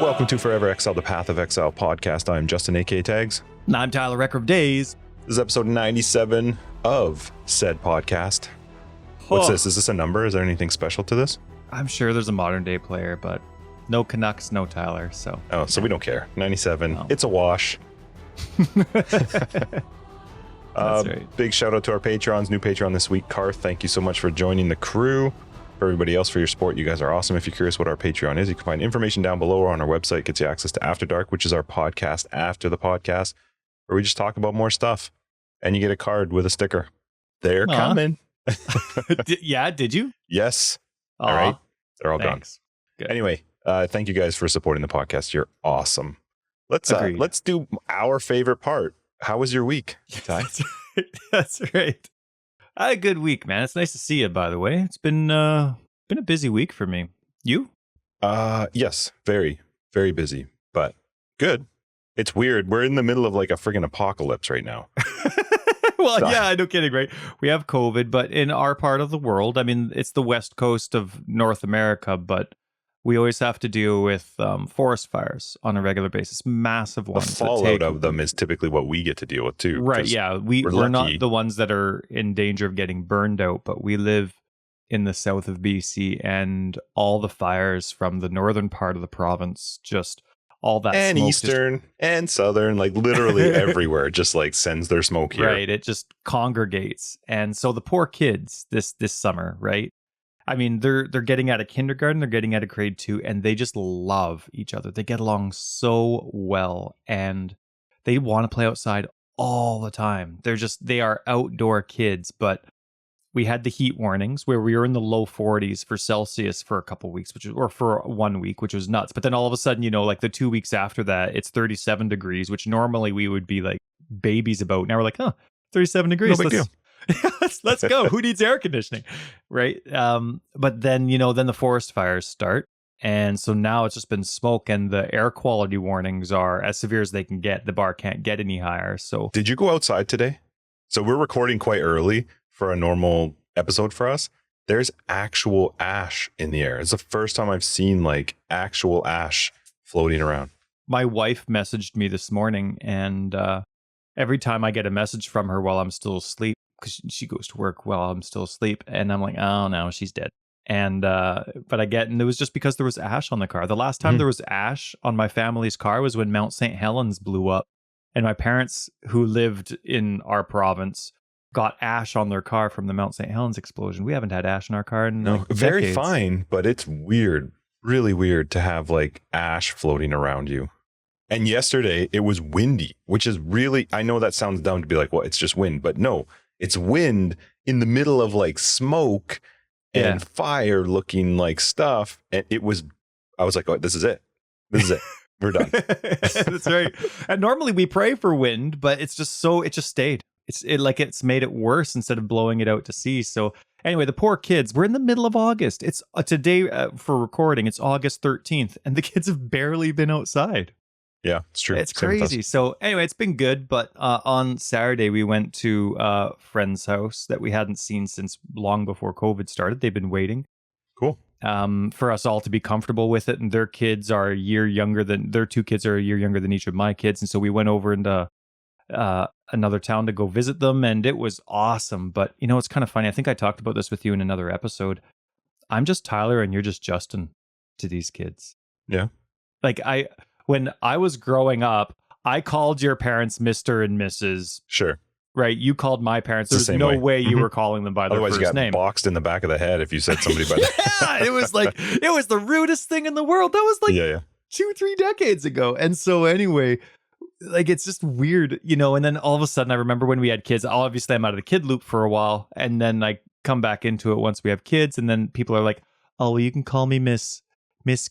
Welcome to Forever Exiled, the Path of Exile podcast. I'm Justin, a.k.a. Tags. And I'm Tyler, Wrecker of Days. This is episode 97 of said podcast. What's this? Is this a number? Is there anything special to this? I'm sure there's a modern day player, but no Canucks, no Tyler, so. Oh, so we don't care. 97. No. It's a wash. That's right. Big shout out to our patrons. New patron this week, Karth. Thank you so much for joining the crew. For everybody else, for your support, you guys are awesome. If you're curious what our Patreon is, you can find information down below or on our website. Gets you access to After Dark, which is our podcast after the podcast, where we just talk about more stuff. And you get a card with a sticker. They're coming. Did you? Yes. Aww. All right. They're all Thanks. gone. Good. Anyway, thank you guys for supporting the podcast. You're awesome. Let's do our favorite part. How was your week, Ty? That's right. I had a good week, man. It's nice to see you, by the way. It's been a busy week for me. You? Yes, very, very busy, but good. It's weird. We're in the middle of like a friggin' apocalypse right now. Well, yeah, no kidding, right? We have COVID, but in our part of the world, I mean, it's the west coast of North America, but we always have to deal with forest fires on a regular basis, massive The ones. fallout of them is typically what we get to deal with too. Right, yeah. We're lucky. not the ones that are in danger of getting burned out, but we live in the south of BC, and all the fires from the northern part of the province, just all that And smoke eastern and southern, like literally everywhere, just like sends their smoke here. Right, it just congregates. And so the poor kids this summer, right? I mean, they're getting out of kindergarten, they're getting out of grade 2, and they just love each other. They get along so well, and they want to play outside all the time. They are outdoor kids, but we had the heat warnings where we were in the low 40s for Celsius for a couple weeks, or for 1 week, which was nuts. But then all of a sudden, like the 2 weeks after that, it's 37 degrees, which normally we would be like babies about. Now we're like, 37 degrees. No big deal. Let's go. Who needs air conditioning? Right. But then, then the forest fires start. And so now it's just been smoke, and the air quality warnings are as severe as they can get. The bar can't get any higher. So Did you go outside today? So we're recording quite early for a normal episode for us. There's actual ash in the air. It's the first time I've seen like actual ash floating around. my wife messaged me this morning, and every time I get a message from her while I'm still asleep, because she goes to work while I'm still asleep, and I'm like, oh no, she's dead. And and it was just because there was ash on the car. The last time there was ash on my family's car was when Mount St. Helens blew up, and my parents, who lived in our province, got ash on their car from the Mount St. Helens explosion. We haven't had ash in our car in very decades. fine, but it's weird, really weird to have like ash floating around you. And yesterday it was windy, which is really, I know that sounds dumb to be like, well, it's just wind, but no, it's wind in the middle of like smoke and fire looking like stuff. And I was like, oh, this is it. This is it. We're done. That's right. And normally we pray for wind, but it just stayed. It's made it worse instead of blowing it out to sea. So anyway, the poor kids, we're in the middle of August. It's today for recording. It's August 13th, and the kids have barely been outside. Yeah, it's true. It's Same with crazy. us. So anyway, it's been good. But on Saturday, we went to a friend's house that we hadn't seen since long before COVID started. They've been waiting. Cool. For us all to be comfortable with it. And their two kids are a year younger than each of my kids. And so we went over into another town to go visit them, and it was awesome. But it's kind of funny. I think I talked about this with you in another episode. I'm just Tyler and you're just Justin to these kids. Yeah. When I was growing up, I called your parents Mr. and Mrs. Sure. Right? You called my parents. It's the There's same no way. way you were calling them by their Otherwise, first you got name. boxed in the back of the head if you said somebody by that. Yeah, it was the rudest thing in the world. That was 2-3 decades ago. And so anyway, it's just weird, and then all of a sudden I remember when we had kids, obviously I'm out of the kid loop for a while, and then I come back into it once we have kids, and then people are like, oh, well, you can call me Miss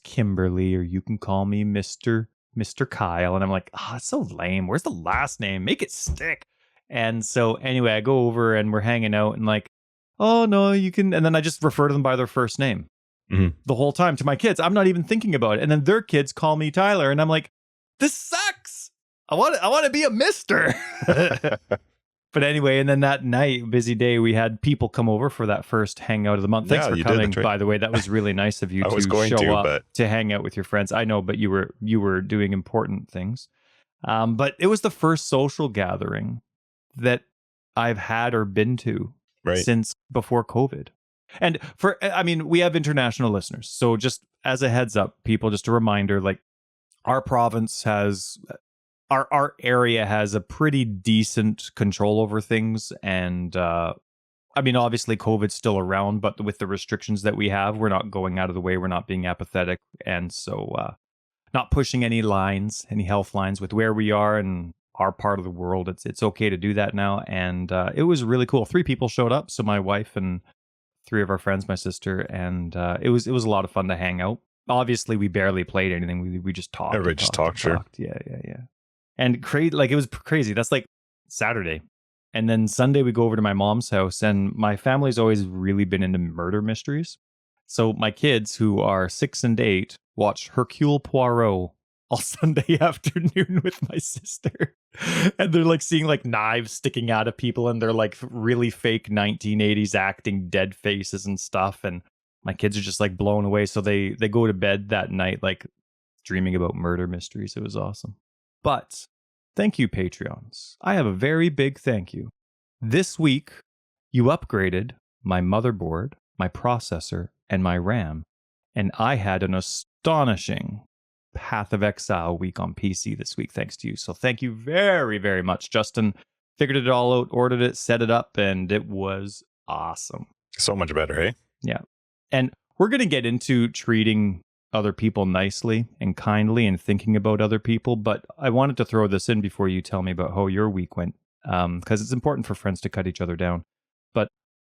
Kimberly, or you can call me Mr. Kyle. And I'm like, it's so lame. Where's the last name? Make it stick. And so anyway, I go over and we're hanging out, and like, oh no, you can. And then I just refer to them by their first name the whole time to my kids. I'm not even thinking about it. And then their kids call me Tyler, and I'm like, this sucks. I want to be a mister. But anyway, and then that night, busy day, we had people come over for that first hangout of the month. Thanks for coming, by the way. That was really nice of you to show up to hang out with your friends. I know, but you were doing important things. But it was the first social gathering that I've had or been to since before COVID. And we have international listeners. So just as a heads up, people, just a reminder, like our province has... Our area has a pretty decent control over things. And obviously COVID's still around, but with the restrictions that we have, we're not going out of the way. We're not being apathetic. And so not pushing any health lines with where we are and our part of the world. It's okay to do that now. And it was really cool. 3 people showed up. So my wife and 3 of our friends, my sister, and it was a lot of fun to hang out. Obviously, we barely played anything. We just talked. Everybody just talked, sure. Yeah. And it was crazy. That's like Saturday. And then Sunday we go over to my mom's house, and my family's always really been into murder mysteries. So my kids, who are 6 and 8, watch Hercule Poirot all Sunday afternoon with my sister. And they're like seeing like knives sticking out of people, and they're like really fake 1980s acting dead faces and stuff. And my kids are just like blown away. So they go to bed that night like dreaming about murder mysteries. It was awesome. But thank you, Patreons. I have a very big thank you. This week, you upgraded my motherboard, my processor, and my RAM, and I had an astonishing Path of Exile week on PC this week, thanks to you. So thank you very, very much. Justin figured it all out, ordered it, set it up, and it was awesome. So much better, hey? Yeah. And we're going to get into treating other people nicely and kindly and thinking about other people, but I wanted to throw this in before you tell me about how your week went, because it's important for friends to cut each other down. But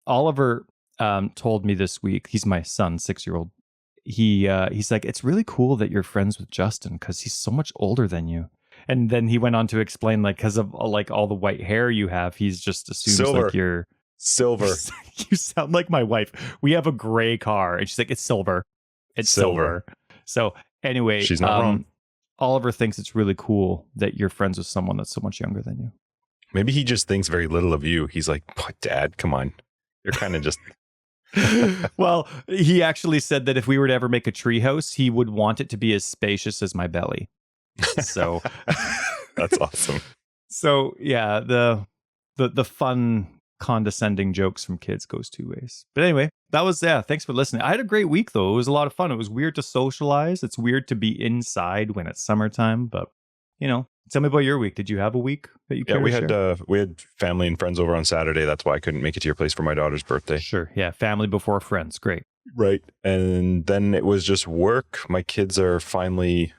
Oliver told me this week, he's my son, 6-year-old, he's like, it's really cool that you're friends with Justin because he's so much older than you. And then he went on to explain, like, because of like all the white hair you have, he's just assumes like you're silver. You sound like my wife. We have a gray car, and she's like, it's silver. It's silver. So anyway, she's not wrong. Oliver thinks it's really cool that you're friends with someone that's so much younger than you. Maybe he just thinks very little of you. He's like, "But Dad, come on. You're kind of just..." Well, he actually said that if we were to ever make a treehouse, he would want it to be as spacious as my belly. So that's awesome. So yeah, the fun condescending jokes from kids goes 2 ways. But anyway, that was, thanks for listening. I had a great week though. It was a lot of fun. It was weird to socialize. It's weird to be inside when it's summertime, but tell me about your week. Did you have a week that you we had family and friends over on Saturday. That's why I couldn't make it to your place for my daughter's birthday. Sure. Yeah, family before friends. Great. Right. And then it was just work. My kids are finally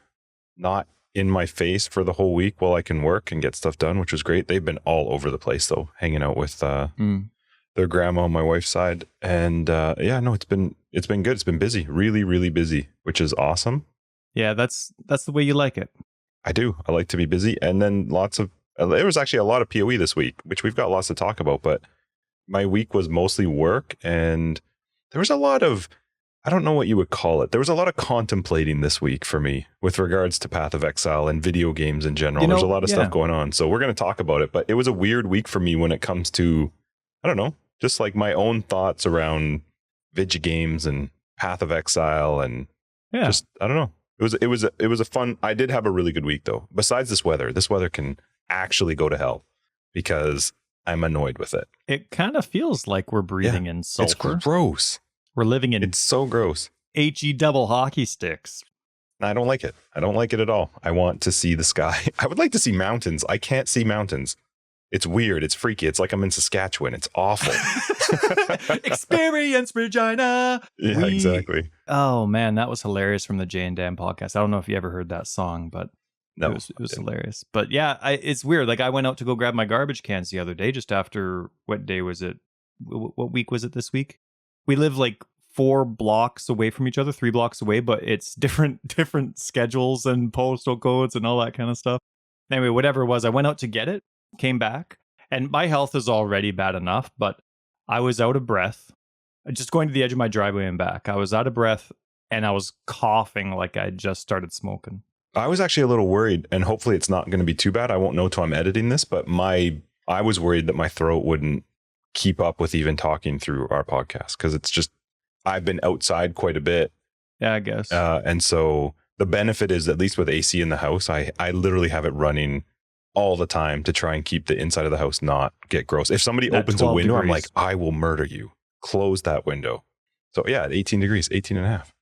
not in my face for the whole week while I can work and get stuff done, which was great. They've been all over the place though, hanging out with their grandma on my wife's side. And it's been good. It's been busy, really, really busy, which is awesome. Yeah, that's the way you like it. I do. I like to be busy. And then there was actually a lot of PoE this week, which we've got lots to talk about, but my week was mostly work, and there was a lot of, I don't know what you would call it. There was a lot of contemplating this week for me with regards to Path of Exile and video games in general. There's a lot of stuff going on. So we're going to talk about it, but it was a weird week for me when it comes to, I don't know, just like my own thoughts around video games and Path of Exile and just, I don't know. It was a fun, I did have a really good week though. Besides this weather can actually go to hell because I'm annoyed with it. It kind of feels like we're breathing in sulfur. It's gross. We're living in... It's so gross. HE double hockey sticks. I don't like it. I don't like it at all. I want to see the sky. I would like to see mountains. I can't see mountains. It's weird. It's freaky. It's like I'm in Saskatchewan. It's awful. Experience Regina. Yeah, exactly. Oh man, that was hilarious from the Jay and Dan podcast. I don't know if you ever heard that song, but it was hilarious. But yeah, it's weird. Like I went out to go grab my garbage cans the other day, just after, what day was it? What week was it this week? We live like 4 blocks away from each other, 3 blocks away, but it's different schedules and postal codes and all that kind of stuff. Anyway, whatever it was, I went out to get it, came back, and my health is already bad enough, but I was out of breath. Just going to the edge of my driveway and back. I was out of breath and I was coughing like I just started smoking. I was actually a little worried, and hopefully it's not going to be too bad. I won't know till I'm editing this, but my I was worried that my throat wouldn't keep up with even talking through our podcast because it's just, I've been outside quite a bit. Yeah, I guess. And so the benefit is, at least with AC in the house, I literally have it running all the time to try and keep the inside of the house not get gross. If somebody opens a window, I'm like, I will murder you. Close that window. So yeah, 18 degrees, 18 and a half.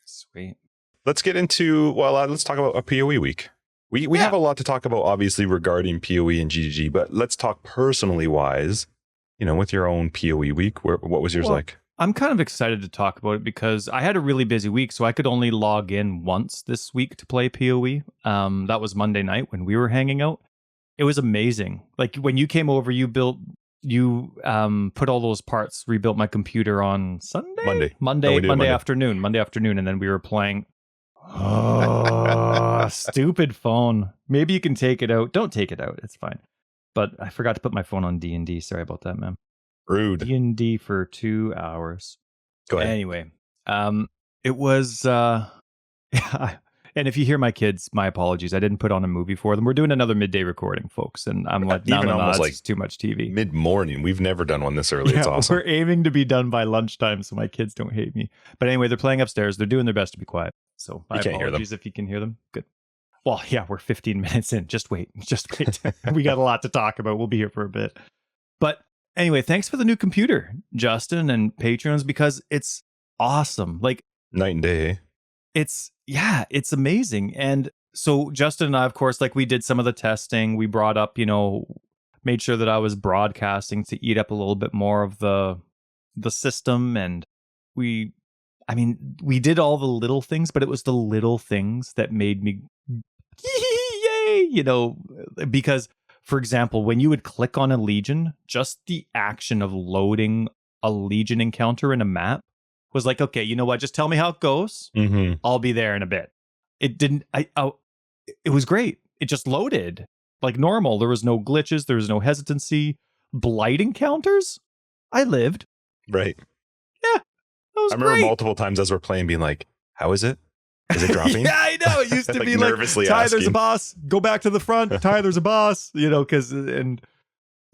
Sweet. Let's get into, let's talk about a PoE week. We have a lot to talk about, obviously, regarding PoE and GGG, but let's talk personally wise, with your own PoE week. What was yours like? I'm kind of excited to talk about it because I had a really busy week, so I could only log in once this week to play PoE. That was Monday night when we were hanging out. It was amazing. Like when you came over, you put all those parts, rebuilt my computer on Monday afternoon, and then we were playing. Oh, stupid phone. Maybe you can take it out. Don't take it out. It's fine. But I forgot to put my phone on D&D. Sorry about that, man. Rude. D&D for 2 hours. Go ahead. Anyway, it was yeah. And if you hear my kids, my apologies. I didn't put on a movie for them. We're doing another midday recording, folks, and I'm like, no, almost like too much TV. Mid-morning. We've never done one this early. It's awesome. We're aiming to be done by lunchtime, so my kids don't hate me. But anyway, they're playing upstairs. They're doing their best to be quiet. So my apologies if you can hear them. Good. Well, yeah, we're 15 minutes in. Just wait. We got a lot to talk about. We'll be here for a bit. But anyway, thanks for the new computer, Justin and patrons, because it's awesome. Like night and day. It's amazing. And so Justin and I, of course, like we did some of the testing. We brought up, made sure that I was broadcasting to eat up a little bit more of the system. And we did all the little things, but it was the little things that made me yay, because, for example, when you would click on a legion, just the action of loading a legion encounter in a map was like, okay, you know what? Just tell me how it goes. Mm-hmm. I'll be there in a bit. It didn't. It was great. It just loaded like normal. There was no glitches. There was no hesitancy. Blight encounters. I lived. Right. Yeah. I remember multiple times as we're playing, being like, "How is it? Is it dropping?" Yeah, I know. It used to be like, "Ty, there's a boss. Go back to the front. Ty, there's a boss."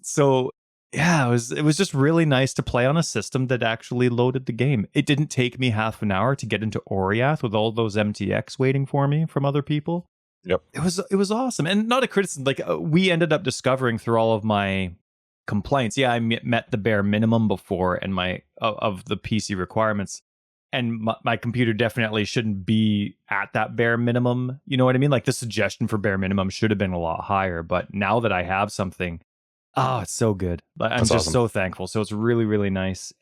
So. Yeah, it was just really nice to play on a system that actually loaded the game. It didn't take me half an hour to get into Oriath with all those MTX waiting for me from other people. Yep. It was awesome. And not a criticism. Like we ended up discovering through all of my complaints. Yeah, I met the bare minimum before and of the PC requirements. And my computer definitely shouldn't be at that bare minimum. You know what I mean? Like the suggestion for bare minimum should have been a lot higher. But now that I have something, oh, it's so good. I'm just awesome. So thankful. So it's really, really nice.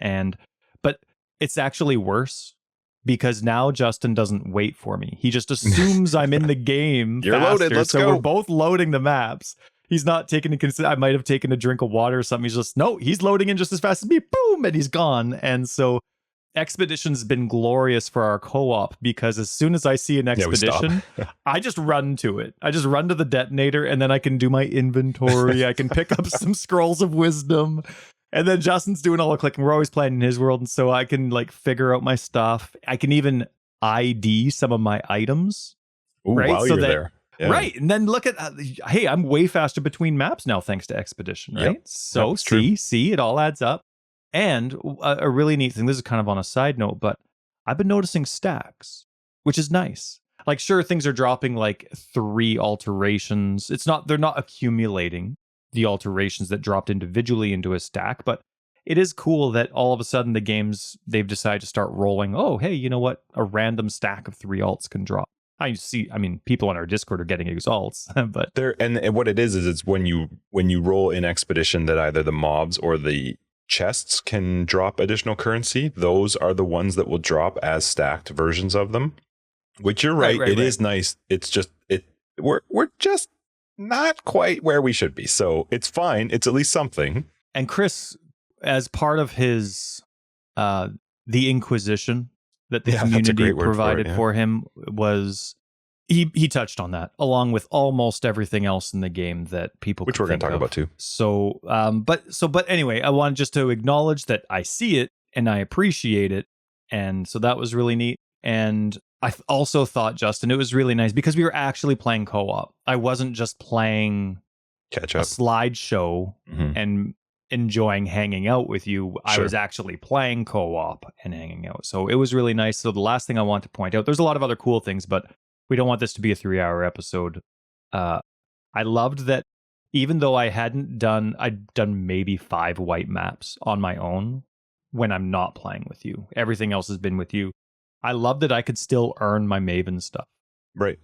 But it's actually worse because now Justin doesn't wait for me. He just assumes I'm in the game. You're faster, loaded. Let's go. We're both loading the maps. He's not taking into consideration. I might have taken a drink of water or something. He's just, no, he's loading in just as fast as me. Boom. And he's gone. And so Expedition's been glorious for our co-op because as soon as I see an expedition, I just run to it. I just run to the detonator and then I can do my inventory. I can pick up some scrolls of wisdom. And then Justin's doing all the clicking. We're always playing in his world. And so I can like figure out my stuff. I can even ID some of my items. Ooh, right? While you're there. Yeah. Right. And then look at, hey, I'm way faster between maps now thanks to Expedition, right? Yep. So see, it all adds up. And a really neat thing, this is kind of on a side note, but I've been noticing stacks, which is nice. Like, sure, things are dropping like 3 alterations. They're not accumulating the alterations that dropped individually into a stack, but it is cool that all of a sudden they've decided to start rolling. Oh, hey, you know what? A random stack of 3 alts can drop. People on our Discord are getting exalts, but and what it is it's when you roll in Expedition that either the mobs or the chests can drop additional currency. Those are the ones that will drop as stacked versions of them, which you're right. It is nice. It's just we're just not quite where we should be. So it's fine. It's at least something. And Chris, as part of his the Inquisition that the community provided for him was he touched on that along with almost everything else in the game that people which we're going to talk about too. So but anyway, I wanted just to acknowledge that I see it and I appreciate it, and so that was really neat. And I also thought, Justin, it was really nice because we were actually playing co-op. I wasn't just playing catch a up. slideshow and enjoying hanging out with you. I Sure. was actually playing co-op and hanging out. So it was really nice. So the last thing I want to point out, there's a lot of other cool things, but we don't want this to be a 3-hour episode. I loved that even though I'd done maybe 5 white maps on my own when I'm not playing with you. Everything else has been with you. I love that I could still earn my Maven stuff. Right.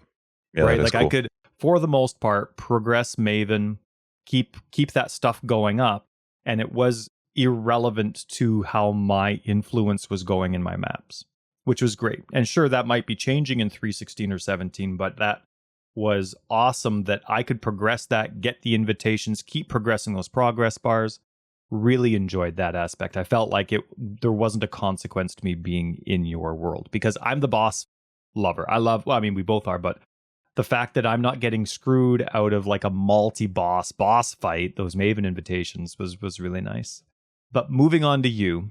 Yeah, right. like cool. I could, for the most part, progress Maven, keep that stuff going up. And it was irrelevant to how my influence was going in my maps, which was great. And sure, that might be changing in 3.16 or 17, but that was awesome that I could progress that, get the invitations, keep progressing those progress bars. Really enjoyed that aspect. I felt like there wasn't a consequence to me being in your world because I'm the boss lover. We both are, but the fact that I'm not getting screwed out of like a multi-boss fight, those Maven invitations was really nice. But moving on to you,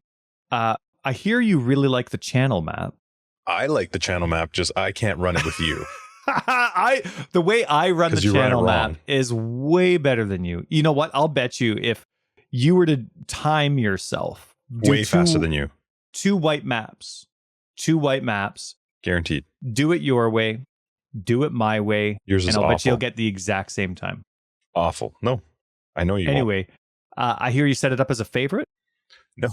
I hear you really like the channel map. I like the channel map, just I can't run it with you. The way I run the channel map is way better than you. You know what? I'll bet you if you were to time yourself, way faster than you. 2 white maps, guaranteed. Do it your way, do it my way. Yours is and I'll awful. bet you'll get the exact same time. Awful. No, I know you. Anyway, I hear you set it up as a favorite. No,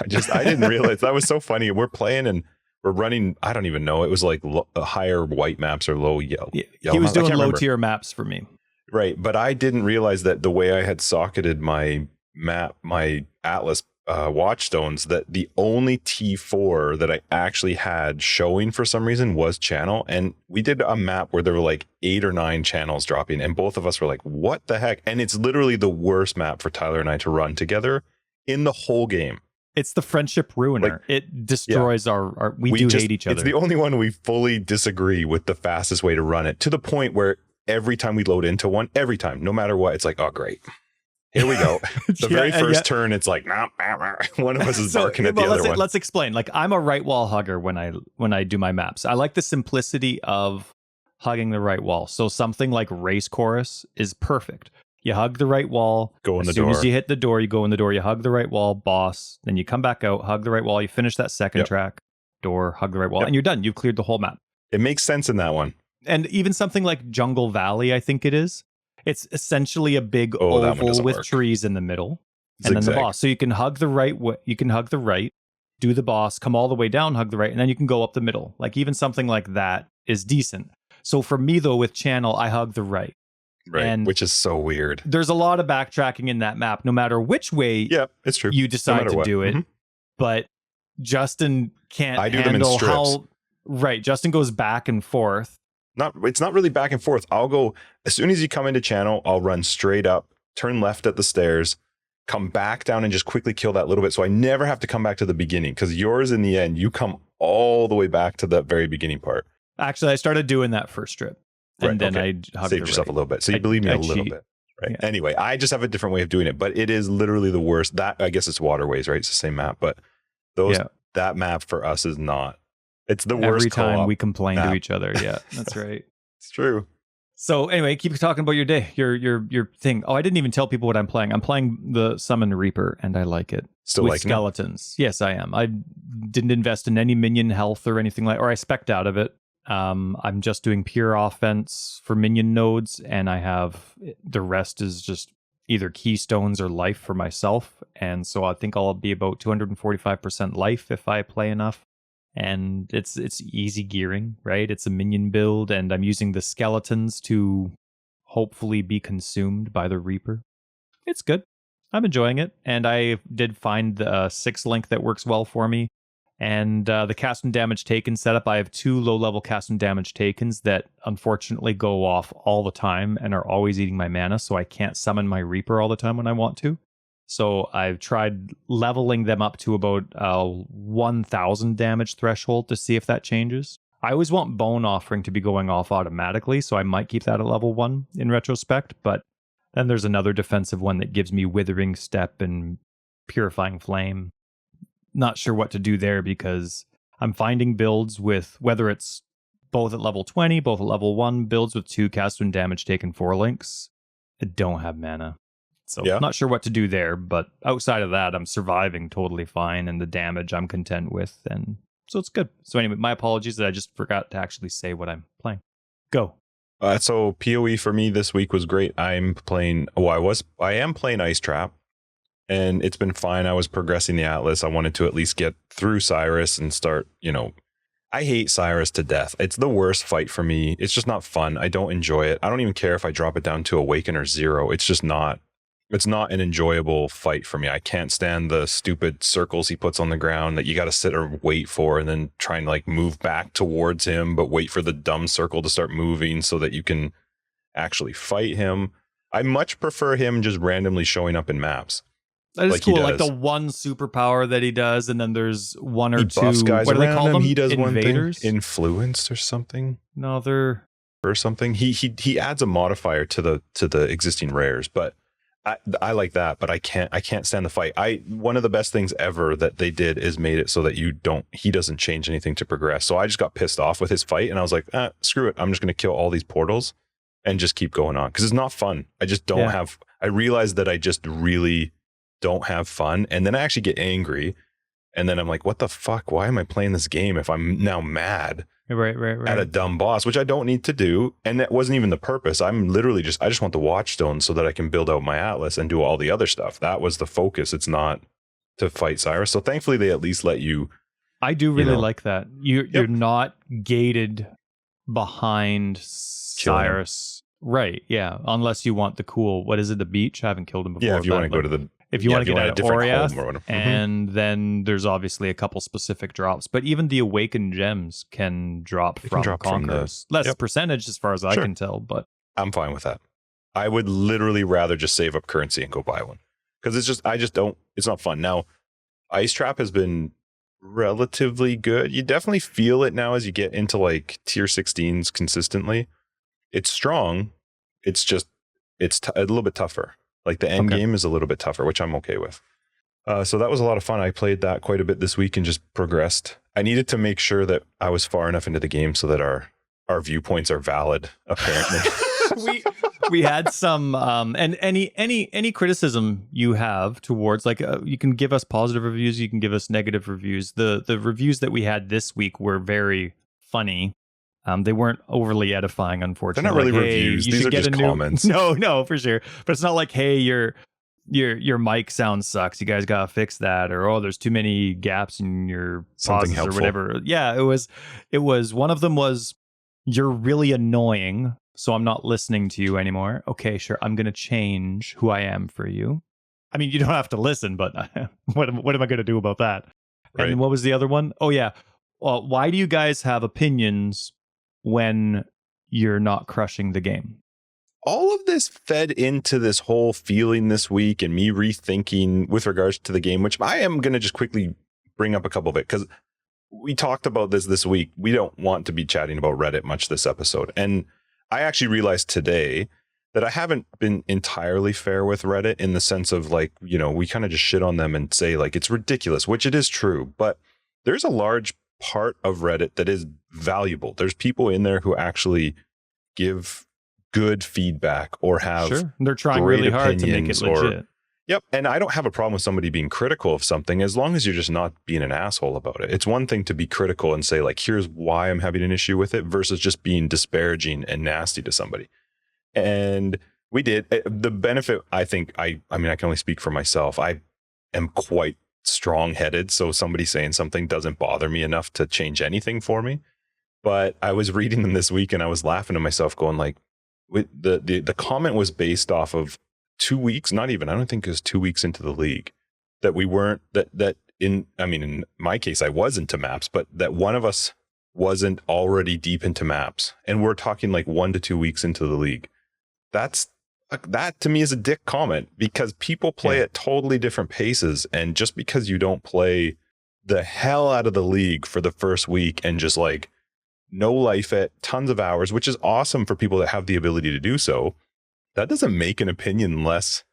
I didn't realize that was so funny. We're playing and we're running. I don't even know. It was like higher white maps or low yellow. Yeah, he was doing low tier maps for me. Right. But I didn't realize that the way I had socketed my map, my Atlas watchstones, that the only T4 that I actually had showing for some reason was channel. And we did a map where there were like 8 or 9 channels dropping. And both of us were like, what the heck? And it's literally the worst map for Tyler and I to run together in the whole game. It's the friendship ruiner. It destroys our we hate each other. It's the only one we fully disagree with the fastest way to run it, to the point where every time we load into one, no matter what, it's like, oh, great. Here we go. The very first turn, it's like, nah, one of us is barking at the other one. Let's explain. Like, I'm a right wall hugger when I do my maps. I like the simplicity of hugging the right wall. So something like Race Chorus is perfect. You hug the right wall. Go in the door. As soon as you hit the door, you go in the door. You hug the right wall, boss. Then you come back out, hug the right wall. You finish that second track, door, hug the right wall, and you're done. You've cleared the whole map. It makes sense in that one. And even something like Jungle Valley, I think it is. It's essentially a big oval with trees in the middle, and then the boss. So you can hug the right. You can hug the right, do the boss, come all the way down, hug the right, and then you can go up the middle. Like even something like that is decent. So for me though, with channel, I hug the right. Right, and which is so weird. There's a lot of backtracking in that map, no matter which way it's true. You decide to do it. But Justin can't handle how... Right, Justin goes back and forth. It's not really back and forth. I'll go, as soon as you come into channel, I'll run straight up, turn left at the stairs, come back down and just quickly kill that little bit. So I never have to come back to the beginning, because yours in the end, you come all the way back to that very beginning part. Actually, I started doing that first strip. And then I saved yourself a little bit. So you believe me a little bit. Right. Yeah. Anyway, I just have a different way of doing it, but it is literally the worst. That, I guess it's Waterways, right? It's the same map, but that map for us is not. It's the worst. Every time we complain to each other. Yeah, that's right. It's true. So anyway, keep talking about your day, your thing. Oh, I didn't even tell people what I'm playing. I'm playing the Summon Reaper, and I like it. Still with skeletons. Yes, I am. I didn't invest in any minion health or anything or I spec'd out of it. I'm just doing pure offense for minion nodes, and I have the rest is just either keystones or life for myself. And so I think I'll be about 245% life if I play enough. And it's easy gearing, right? It's a minion build, and I'm using the skeletons to hopefully be consumed by the Reaper. It's good. I'm enjoying it, and I did find the 6 link that works well for me. And the cast and damage taken setup, I have 2 low-level cast and damage takens that unfortunately go off all the time and are always eating my mana, so I can't summon my Reaper all the time when I want to. So I've tried leveling them up to about 1,000 damage threshold to see if that changes. I always want Bone Offering to be going off automatically, so I might keep that at level 1 in retrospect, but then there's another defensive one that gives me Withering Step and Purifying Flame. Not sure what to do there, because I'm finding builds with, whether it's both at level 20, both at level 1, builds with 2 cast and damage taken 4 links. I don't have mana. So Yeah. not sure what to do there, but outside of that, I'm surviving totally fine, and the damage I'm content with, and so it's good. So anyway, my apologies that I just forgot to actually say what I'm playing. Go. So PoE for me this week was great. I am playing Ice Trap, and it's been fine. I was progressing the Atlas. I wanted to at least get through Cyrus and start, I hate Cyrus to death. It's the worst fight for me. It's just not fun. I don't enjoy it. I don't even care if I drop it down to Awaken or 0. It's just not. It's not an enjoyable fight for me. I can't stand the stupid circles he puts on the ground that you got to sit or wait for, and then try and like move back towards him, but wait for the dumb circle to start moving so that you can actually fight him. I much prefer him just randomly showing up in maps. That is cool. Like the one superpower that he does, and then there's one or two. Guys, what do they call them? He does Invaders? one thing, influenced or something. No, they're or something. He adds a modifier to the existing rares, but I like that. But I can't stand the fight. One of the best things ever that they did is made it so that he doesn't change anything to progress. So I just got pissed off with his fight, and I was like, screw it. I'm just gonna kill all these portals and just keep going on because it's not fun. I just don't have. I realized that I just really don't have fun, and then I actually get angry, and then I'm like, what the fuck? Why am I playing this game if I'm now mad right at a dumb boss, which I don't need to do? And that wasn't even the purpose. I'm literally I just want the watchstone so that I can build out my Atlas and do all the other stuff. That was the focus. It's not to fight Cyrus. So thankfully they at least let you. I do really like that. You're not gated behind Cyrus. Right, yeah. Unless you want the cool, what is it, the beach? I haven't killed him before. Yeah, if you want to go to the if you want to get out of Oriath, or and then there's obviously a couple specific drops. But even the Awakened Gems can drop from Conquerors. Less percentage as far as I can tell, but I'm fine with that. I would literally rather just save up currency and go buy one. Because it's not fun. Now, Ice Trap has been relatively good. You definitely feel it now as you get into like tier 16s consistently. It's strong. It's just, a little bit tougher. Like the end game is a little bit tougher, which I'm okay with. So that was a lot of fun. I played that quite a bit this week and just progressed. I needed to make sure that I was far enough into the game so that our viewpoints are valid, apparently. we had some and any criticism you have towards, like, you can give us positive reviews, you can give us negative reviews. The reviews that we had this week were very funny. They weren't overly edifying, unfortunately. They're not really like, reviews. These are just comments. No, for sure. But it's not like, hey, your mic sound sucks. You guys gotta fix that, or there's too many gaps in your pauses or whatever. Yeah, it was. One of them was, you're really annoying, so I'm not listening to you anymore. Okay, sure, I'm gonna change who I am for you. I mean, you don't have to listen, but what am I gonna do about that? Right. And what was the other one? Oh yeah. Well, why do you guys have opinions when you're not crushing the game? All of this fed into this whole feeling this week and me rethinking with regards to the game, which I am going to just quickly bring up a couple of it because we talked about this week. We don't want to be chatting about Reddit much this episode. And I actually realized today that I haven't been entirely fair with Reddit in the sense of, like, we kind of just shit on them and say like it's ridiculous, which it is true. But there's a large part of Reddit that is valuable. There's people in there who actually give good feedback or have they're trying really hard to make it legit. And I don't have a problem with somebody being critical of something as long as you're just not being an asshole about it. It's one thing to be critical and say like, here's why I'm having an issue with it, versus just being disparaging and nasty to somebody. And we did. The benefit, I think, I mean, I can only speak for myself. I am quite strong-headed, so somebody saying something doesn't bother me enough to change anything for me. But I was reading them this week and I was laughing to myself going like, the comment was based off of 2 weeks, not even, I don't think it was 2 weeks into the league, that we weren't, in my case, I was into maps, but that one of us wasn't already deep into maps. And we're talking like 1 to 2 weeks into the league. That to me is a dick comment, because people play at totally different paces. And just because you don't play the hell out of the league for the first week and just like no life it, tons of hours, which is awesome for people that have the ability to do so, that doesn't make an opinion less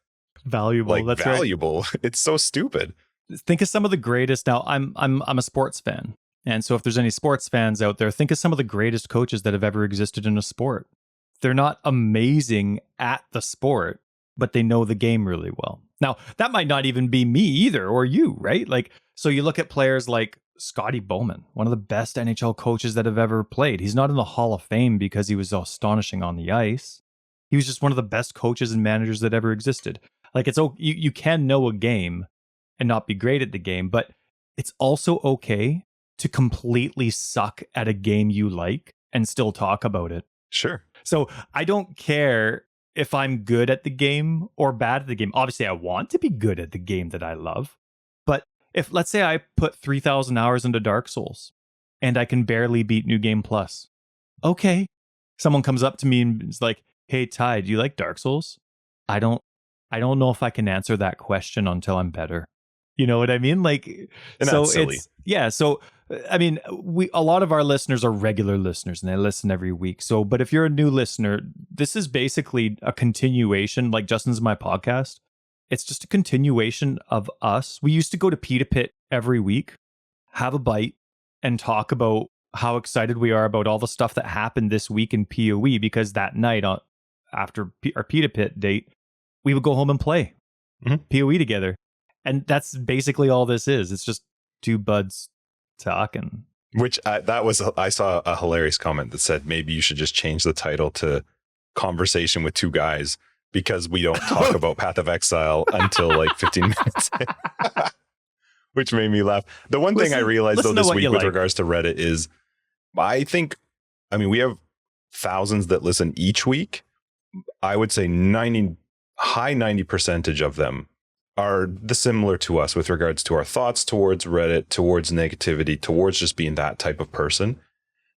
valuable. That's valuable. Right. It's so stupid. Think of some of the greatest. Now, I'm a sports fan, and so if there's any sports fans out there, think of some of the greatest coaches that have ever existed in a sport. they're not amazing at the sport, but they know the game really well. Now, that might not even be me either, or you, right? Like, so you look at players like Scotty Bowman, one of the best NHL coaches that have ever played. He's not in the Hall of Fame because he was astonishing on the ice. He was just one of the best coaches and managers that ever existed. Like, you can know a game and not be great at the game, but it's also okay to completely suck at a game you like and still talk about it. Sure. So I don't care if I'm good at the game or bad at the game. Obviously, I want to be good at the game that I love. But if, let's say I put 3,000 hours into Dark Souls and I can barely beat New Game Plus. Okay. Someone comes up to me and is like, hey, Ty, do you like Dark Souls? I don't know if I can answer that question until I'm better. You know what I mean? Like, and so that's silly. So I mean, a lot of our listeners are regular listeners and they listen every week. So, but if you're a new listener, this is basically a continuation, like Justin's my podcast. It's just a continuation of us. We used to go to Pita Pit every week, have a bite, and talk about how excited we are about all the stuff that happened this week in PoE, because that night after our Pita Pit date, we would go home and play PoE together. And that's basically all this is. It's just two buds talking. Which I saw a hilarious comment that said maybe you should just change the title to Conversation with Two Guys, because we don't talk about Path of Exile until like 15 minutes. Which made me laugh. The one thing I realized though this week with regards to Reddit is I mean, we have thousands that listen each week. I would say high 90% of them are similar to us with regards to our thoughts towards Reddit, towards negativity, towards just being that type of person.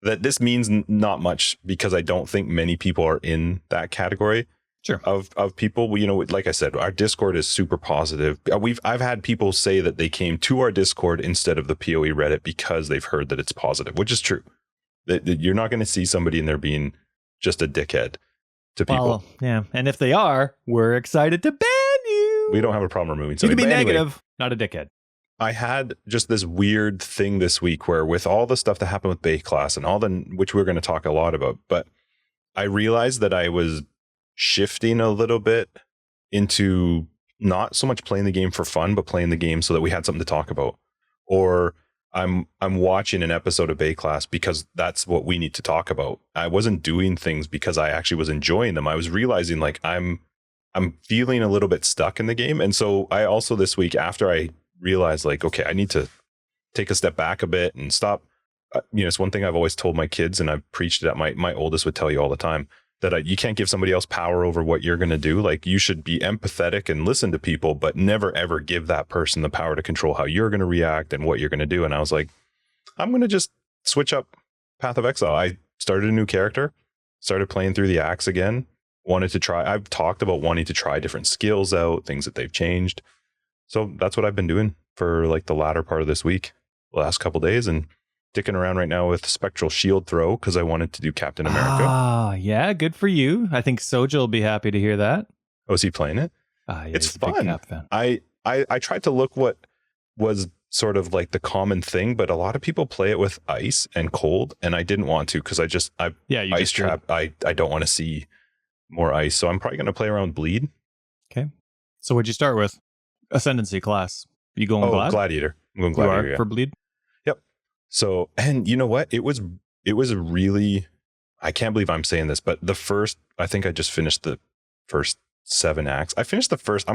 That this means not much, because I don't think many people are in that category. Sure. Of people. You know, like I said, our Discord is super positive. I've had people say that they came to our Discord instead of the PoE Reddit because they've heard that it's positive, which is true. That you're not going to see somebody in there being just a dickhead to people. Well, yeah, and if they are, we're excited to ban you. We don't have a problem removing somebody. You can be anyway, negative, not a dickhead. I had just this weird thing this week where, with all the stuff that happened with Baeclast and which we're going to talk a lot about, but I realized that I was shifting a little bit into not so much playing the game for fun, but playing the game so that we had something to talk about. Or I'm watching an episode of Baeclast because that's what we need to talk about. I wasn't doing things because I actually was enjoying them. I was realizing like I'm feeling a little bit stuck in the game. And so I also this week, after I realized like, okay, I need to take a step back a bit and stop. It's one thing I've always told my kids, and I've preached it at my oldest would tell you all the time, that you can't give somebody else power over what you're going to do. Like, you should be empathetic and listen to people, but never ever give that person the power to control how you're going to react and what you're going to do. And I was like, I'm going to just switch up Path of Exile. I started a new character, started playing through the acts again, I've talked about wanting to try different skills out, things that they've changed. So that's what I've been doing for like the latter part of this week, the last couple days, and dicking around right now with Spectral Shield Throw because I wanted to do Captain America. Ah, yeah, good for you. I think Soja will be happy to hear that. Oh, is he playing it? Yeah, it's fun. I tried to look what was sort of like the common thing, but a lot of people play it with ice and cold, and I didn't want to because ice trap. I don't want to see more ice, so I'm probably going to play around Bleed. Okay. So what'd you start with? Ascendancy class. You going Gladiator. I'm going Gladiator. You are for Bleed? So, and you know what? It was a really, I can't believe I'm saying this, but I think I just finished the first 7 acts. I finished the first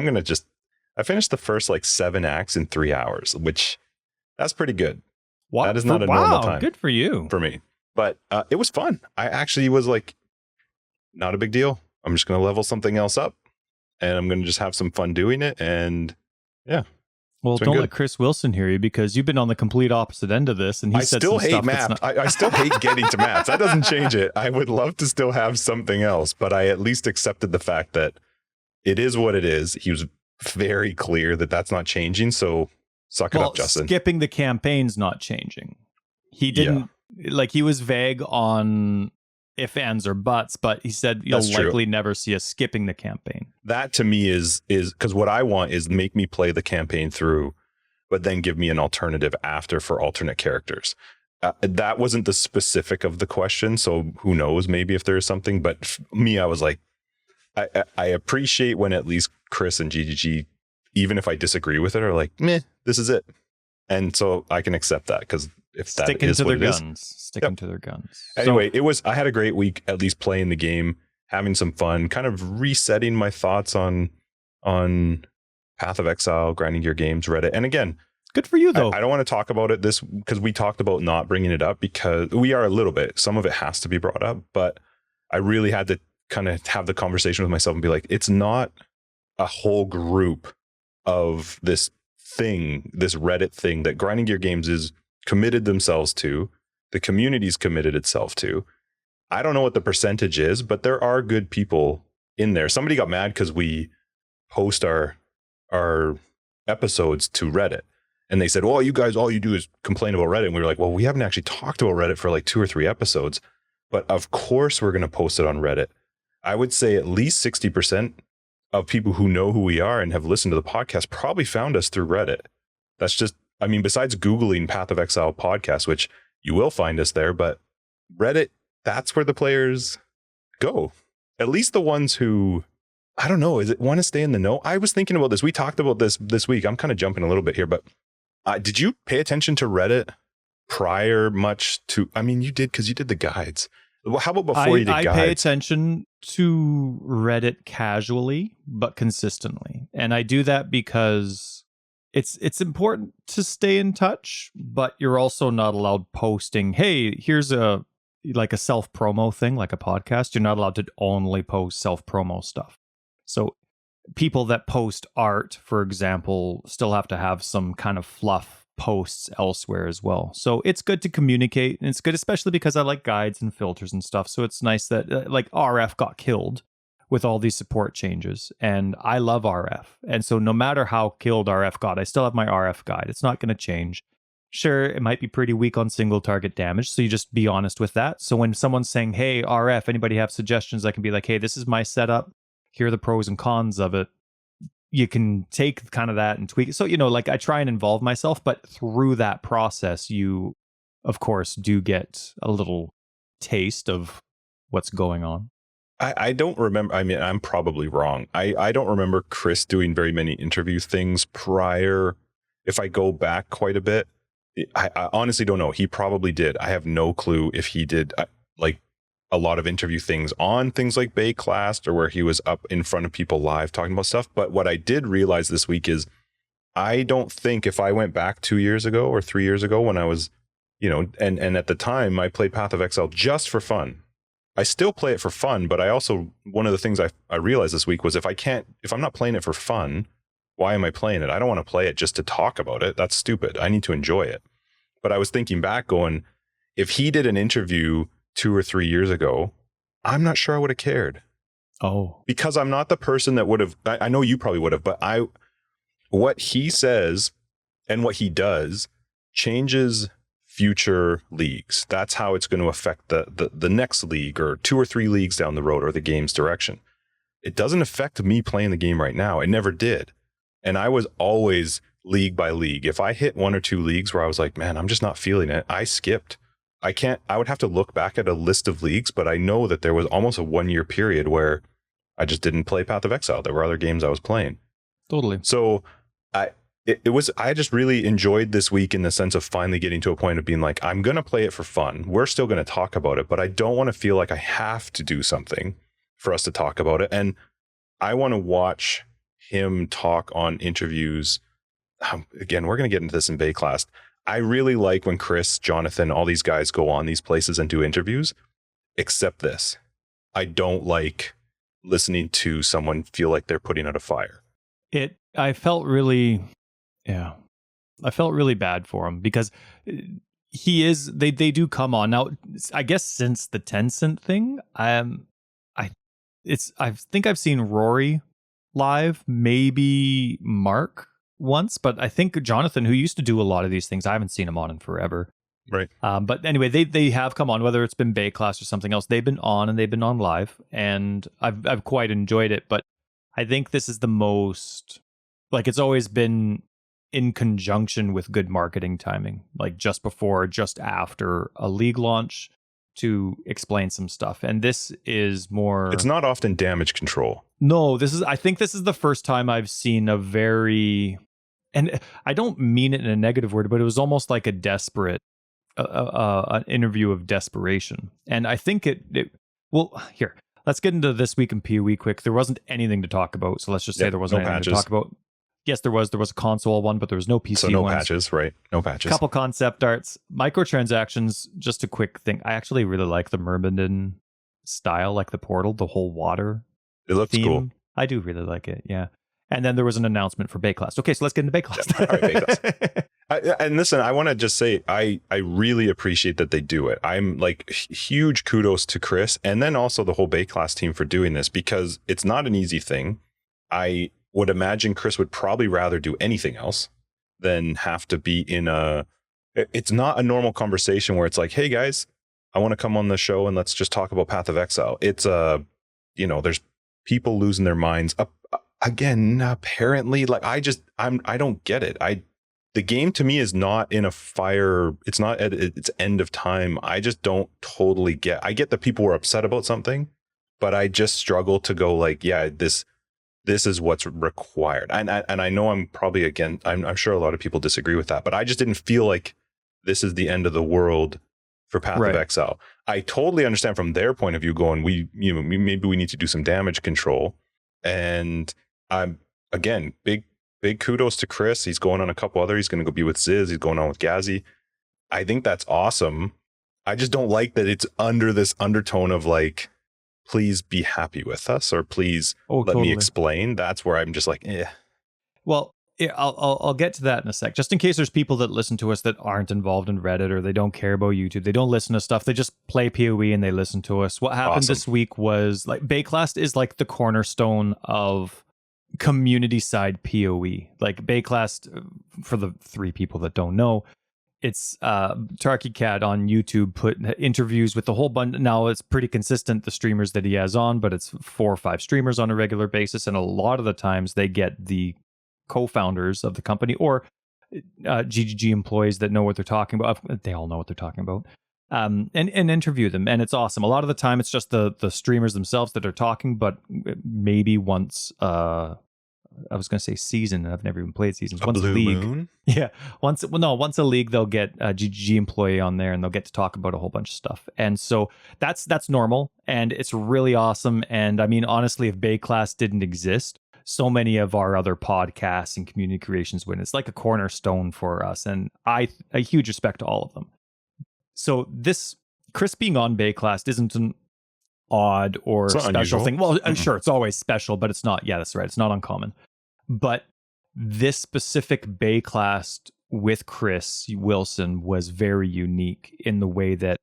like 7 acts in 3 hours, which that's pretty good. Wow. That is not a normal time. Good for you. For me. But it was fun. I actually was like, not a big deal. I'm just going to level something else up and I'm going to just have some fun doing it. And yeah. Well, don't let Chris Wilson hear you, because you've been on the complete opposite end of this, and he said still hate maps. I still hate getting to maps. That doesn't change it. I would love to still have something else, but I at least accepted the fact that it is what it is. He was very clear that that's not changing. So suck it up, Justin. Skipping the campaign's not changing. He didn't he was vague on if, ands, or buts, but he said you'll likely never see us skipping the campaign. That to me is because what I want is make me play the campaign through, but then give me an alternative after for alternate characters. that wasn't the specific of the question, so who knows, maybe if there's something. But me, I was like, I appreciate when at least Chris and GGG, even if I disagree with it, are like, meh, this is it. And so I can accept that, because if that sticking is to what their it is. guns, sticking to their guns. Anyway, I had a great week, at least playing the game, having some fun, kind of resetting my thoughts on Path of Exile, Grinding Gear Games, Reddit. And again, good for you though. I don't want to talk about it this, because we talked about not bringing it up, because we are a little bit, some of it has to be brought up, but I really had to kind of have the conversation with myself and be like, it's not a whole group of this thing, this Reddit thing that Grinding Gear Games is committed themselves to, the community's committed itself to. I don't know what the percentage is, but there are good people in there. Somebody got mad because we post our episodes to Reddit, and they said, well, you guys, all you do is complain about Reddit. And we were like, well, we haven't actually talked about Reddit for like 2 or 3 episodes, but of course we're going to post it on Reddit. I would say at least 60% of people who know who we are and have listened to the podcast probably found us through Reddit. That's just, I mean, besides Googling Path of Exile podcast, which you will find us there, but Reddit, that's where the players go. At least the ones who, I don't know, is it want to stay in the know? I was thinking about this. We talked about this week. I'm kind of jumping a little bit here, but did you pay attention to Reddit prior much to, I mean, you did, because you did the guides. Well, how about before you did guides? I pay attention to Reddit casually, but consistently. And I do that because it's important to stay in touch, but you're also not allowed posting, hey, here's a self-promo thing, like a podcast. You're not allowed to only post self-promo stuff. So people that post art, for example, still have to have some kind of fluff posts elsewhere as well. So it's good to communicate, and it's good especially because I like guides and filters and stuff. So it's nice that like RF got killed with all these support changes, and I love RF. And so no matter how killed RF got, I still have my RF guide. It's not going to change. Sure, it might be pretty weak on single target damage, so you just be honest with that. So when someone's saying, hey, RF, anybody have suggestions, I can be like, hey, this is my setup. Here are the pros and cons of it. You can take kind of that and tweak it. So, like I try and involve myself, but through that process, you, of course, do get a little taste of what's going on. I don't remember. I mean, I'm probably wrong. I don't remember Chris doing very many interview things prior. If I go back quite a bit, I honestly don't know. He probably did. I have no clue if he did like a lot of interview things on things like Baeclast, or where he was up in front of people live talking about stuff. But what I did realize this week is I don't think if I went back 2 years ago or 3 years ago when I was, and at the time I played Path of Exile just for fun. I still play it for fun, but I also, one of the things I realized this week was if I'm not playing it for fun, why am I playing it? I don't want to play it just to talk about it. That's stupid. I need to enjoy it. But I was thinking back going, if he did an interview 2 or 3 years ago, I'm not sure I would have cared. Oh, because I'm not the person that would have, I know you probably would have, but what he says and what he does changes future leagues. That's how it's going to affect the next league or 2 or 3 leagues down the road, or the game's direction. It doesn't affect me playing the game right now. It never did. And I was always league by league. If I hit 1 or 2 leagues where I was like, man, I'm just not feeling it, I skipped. I would have to look back at a list of leagues, but I know that there was almost a 1-year period where I just didn't play Path of Exile. There were other games I was playing. Totally. So I just really enjoyed this week in the sense of finally getting to a point of being like, I'm going to play it for fun. We're still going to talk about it, but I don't want to feel like I have to do something for us to talk about it. And I want to watch him talk on interviews. Again, we're going to get into this in Baeclast. I really like when Chris, Jonathan, all these guys go on these places and do interviews, except this. I don't like listening to someone feel like they're putting out a fire. I felt really bad for him because they do come on. Now, I guess since the Tencent thing, I think I've seen Rory live, maybe Mark once, but I think Jonathan, who used to do a lot of these things, I haven't seen him on in forever. Right. But anyway, they have come on, whether it's been Baeclast or something else. They've been on, and they've been on live, and I've quite enjoyed it. But I think this is the most, like, it's always been in conjunction with good marketing timing, like just before, just after a league launch to explain some stuff. And this is more... It's not often damage control. No, I think this is the first time I've seen a very... And I don't mean it in a negative word, but it was almost like a desperate, an interview of desperation. And I think well, here, let's get into this week in PoE quick. There wasn't anything to talk about, so let's just say there wasn't anything to talk about. Yes, there was. There was a console one, but there was no PC So no ones. patches, right? No patches. Couple concept arts, microtransactions. Just a quick thing. I actually really like the Myrmidon style, like the portal, the whole water. It looks theme. cool. I do really like it. Yeah. And then there was an announcement for Baeclast. Okay, so let's get into Baeclast. Yeah, all right, Baeclast. And listen, I want to just say I really appreciate that they do it. I'm like huge kudos to Chris and then also the whole Baeclast team for doing this, because it's not an easy thing. I would imagine Chris would probably rather do anything else than have to be in it's not a normal conversation where it's like, hey guys, I want to come on the show and let's just talk about Path of Exile. It's there's people losing their minds. Again, apparently, like I don't get it. The game to me is not in a fire. It's not at its end of time. I just don't totally get. I get that people were upset about something, but I just struggle to go like, yeah, this is what's required. And I know I'm probably, again, I'm sure a lot of people disagree with that, but I just didn't feel like this is the end of the world for Path of Exile. I totally understand from their point of view going, maybe we need to do some damage control. And I'm, again, big kudos to Chris. He's going on a couple other. He's going to go be with Ziz. He's going on with Gazi. I think that's awesome. I just don't like that it's under this undertone of like, please be happy with us, or please let me explain. That's where I'm just like, eh. Well, I'll get to that in a sec. Just in case there's people that listen to us that aren't involved in Reddit, or they don't care about YouTube, they don't listen to stuff, they just play PoE and they listen to us. What happened this week was like Baeclast is like the cornerstone of community side PoE. Like Baeclast, for the 3 people that don't know, it's Tarky Cat on YouTube put interviews with the whole bunch. Now it's pretty consistent, the streamers that he has on, but it's 4 or 5 streamers on a regular basis, and a lot of the times they get the co-founders of the company or GGG employees that know what they're talking about. They all know what they're talking about, and interview them, and it's awesome. A lot of the time it's just the streamers themselves that are talking, but maybe once I was going to say season, and I've never even played seasons. Once Blue league, Moon? Yeah. Once a league, they'll get a GGG employee on there, and they'll get to talk about a whole bunch of stuff. And so that's normal, and it's really awesome. And I mean, honestly, if Baeclast didn't exist, so many of our other podcasts and community creations would. It's like a cornerstone for us, and a huge respect to all of them. So this Chris being on Baeclast isn't an odd or special unusual thing. Well, sure, it's always special, but it's not. Yeah, that's right. It's not uncommon. But this specific Baeclast with Chris Wilson was very unique in the way that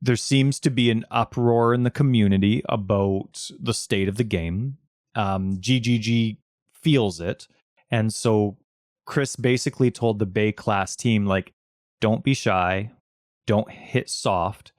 there seems to be an uproar in the community about the state of the game. GGG feels it, and so Chris basically told the Baeclast team, like, don't be shy, don't hit soft,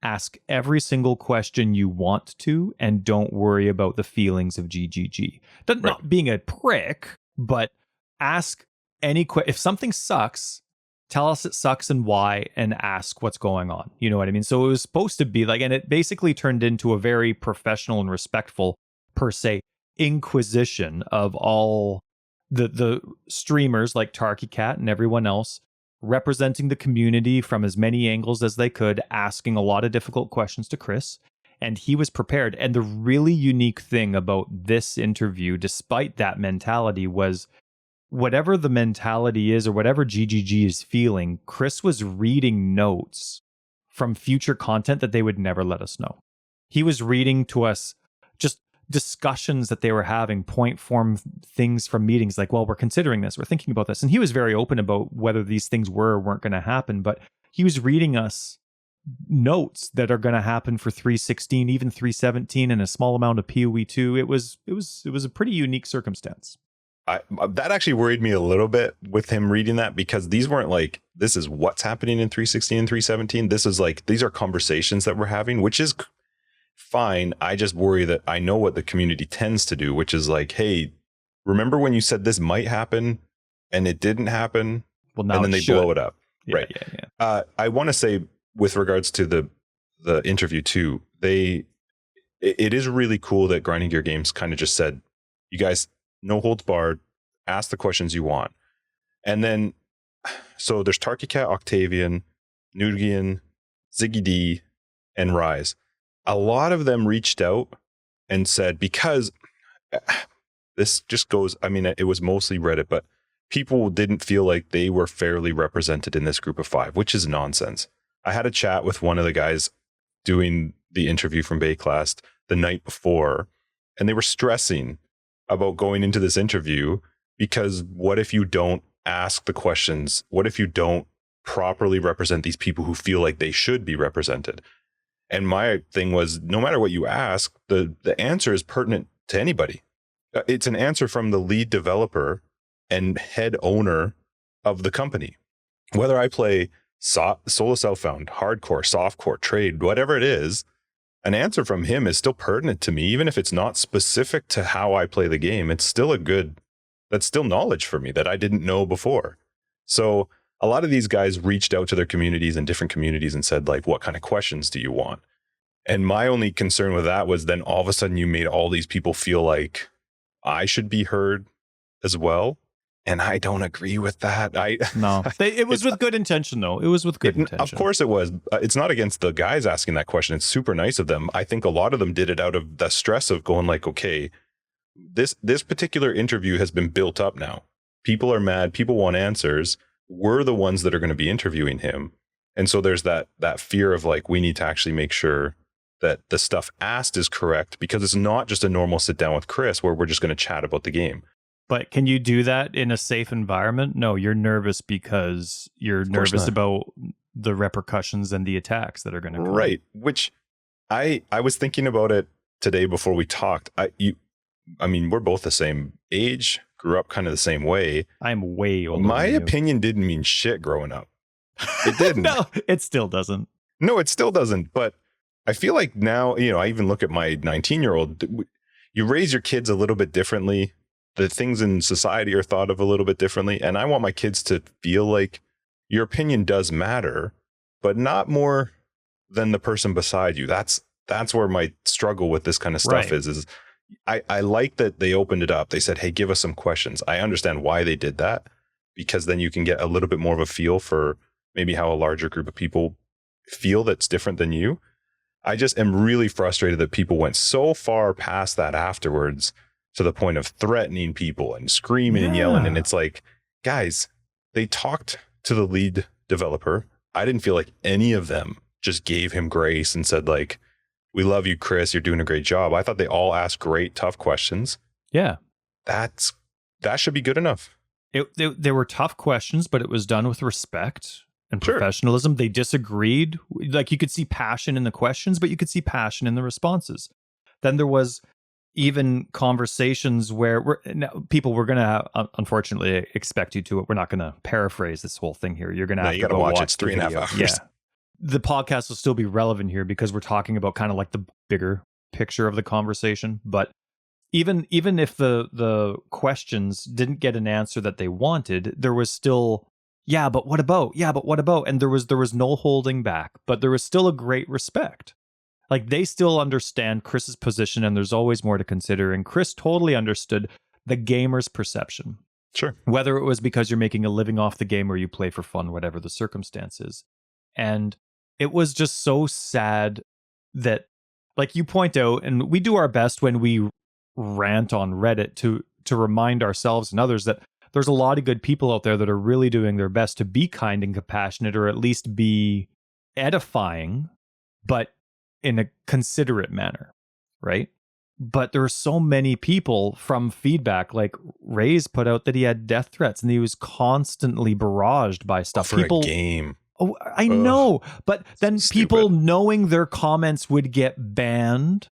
ask every single question you want to, and don't worry about the feelings of GGG. Not being a prick, but ask any if something sucks, tell us it sucks and why, and ask what's going on. You know what I mean? So it was supposed to be like, and it basically turned into a very professional and respectful, per se, inquisition of all the streamers like Tarky Cat and everyone else, representing the community from as many angles as they could, asking a lot of difficult questions to Chris, and he was prepared. And the really unique thing about this interview, despite that mentality, was whatever the mentality is or whatever GGG is feeling, Chris was reading notes from future content that they would never let us know. He was reading to us just discussions that they were having, point form things from meetings, like, well, we're considering this, we're thinking about this. And he was very open about whether these things were or weren't going to happen, but he was reading us notes that are going to happen for 3.16, even 3.17, and a small amount of PoE 2. It was a pretty unique circumstance. That actually worried me a little bit with him reading that, because these weren't like, this is what's happening in 3.16 and 3.17. This is like, these are conversations that we're having, which is fine. I just worry that I know what the community tends to do, which is like, hey, remember when you said this might happen and it didn't happen. Well, now and then they blow it up. Yeah, right. Yeah. I want to say with regards to the interview too, it is really cool that Grinding Gear Games kind of just said, you guys, no holds barred, ask the questions you want. And then, so there's Tarky Cat, Octavian, Nugian, Ziggy D, and Rise. A lot of them reached out and said, because this just goes, I mean, it was mostly Reddit, but people didn't feel like they were fairly represented in this group of 5, which is nonsense. I had a chat with one of the guys doing the interview from Baeclast the night before, and they were stressing about going into this interview because what if you don't ask the questions? What if you don't properly represent these people who feel like they should be represented? And my thing was, no matter what you ask, the answer is pertinent to anybody. It's an answer from the lead developer and head owner of the company. Whether I play solo self-found, hardcore, softcore, trade, whatever it is, an answer from him is still pertinent to me, even if it's not specific to how I play the game. It's still that's still knowledge for me that I didn't know before. So a lot of these guys reached out to their communities and different communities and said, like, what kind of questions do you want? And my only concern with that was then all of a sudden you made all these people feel like I should be heard as well. And I don't agree with that. No, it was with good intention, though. It was with good intention. Of course it was. It's not against the guys asking that question. It's super nice of them. I think a lot of them did it out of the stress of going like, okay, this particular interview has been built up now. People are mad. People want answers. We're the ones that are going to be interviewing him. And so there's that fear of like, we need to actually make sure that the stuff asked is correct, because it's not just a normal sit down with Chris where we're just going to chat about the game. But can you do that in a safe environment? No, you're nervous because you're nervous about the repercussions and the attacks that are going to come. Right. Which I was thinking about it today before we talked. I mean, we're both the same age, grew up kind of the same way. I'm way older. My opinion didn't mean shit growing up. It didn't. No, it still doesn't. No, it still doesn't. But I feel like now, I even look at my 19-year-old, you raise your kids a little bit differently. The things in society are thought of a little bit differently. And I want my kids to feel like your opinion does matter, but not more than the person beside you. That's where my struggle with this kind of stuff is I like that they opened it up. They said, hey, give us some questions. I understand why they did that, because then you can get a little bit more of a feel for maybe how a larger group of people feel that's different than you. I just am really frustrated that people went so far past that afterwards, to the point of threatening people and screaming and yelling. And it's like, guys, they talked to the lead developer. I didn't feel like any of them just gave him grace and said like, we love you, Chris, you're doing a great job. I thought they all asked great, tough questions. Yeah. That should be good enough. They were tough questions, but it was done with respect and professionalism. They disagreed. Like, you could see passion in the questions, but you could see passion in the responses. Then there was even conversations where we're going to unfortunately expect you to, we're not going to paraphrase this whole thing here. You're going to have to go watch it. 3.5 hours. Yeah. The podcast will still be relevant here because we're talking about kind of like the bigger picture of the conversation. But even if the questions didn't get an answer that they wanted, there was still, but what about? And there was no holding back, but there was still a great respect. Like, they still understand Chris's position, and there's always more to consider. And Chris totally understood the gamer's perception. Sure. Whether it was because you're making a living off the game or you play for fun, whatever the circumstances. And it was just so sad that, like you point out, and we do our best when we rant on Reddit to remind ourselves and others that there's a lot of good people out there that are really doing their best to be kind and compassionate, or at least be edifying, but in a considerate manner, right? But there are so many people from feedback, like Ray's put out that he had death threats and he was constantly barraged by stuff. For a game. Oh, I know. But then people knowing their comments would get banned,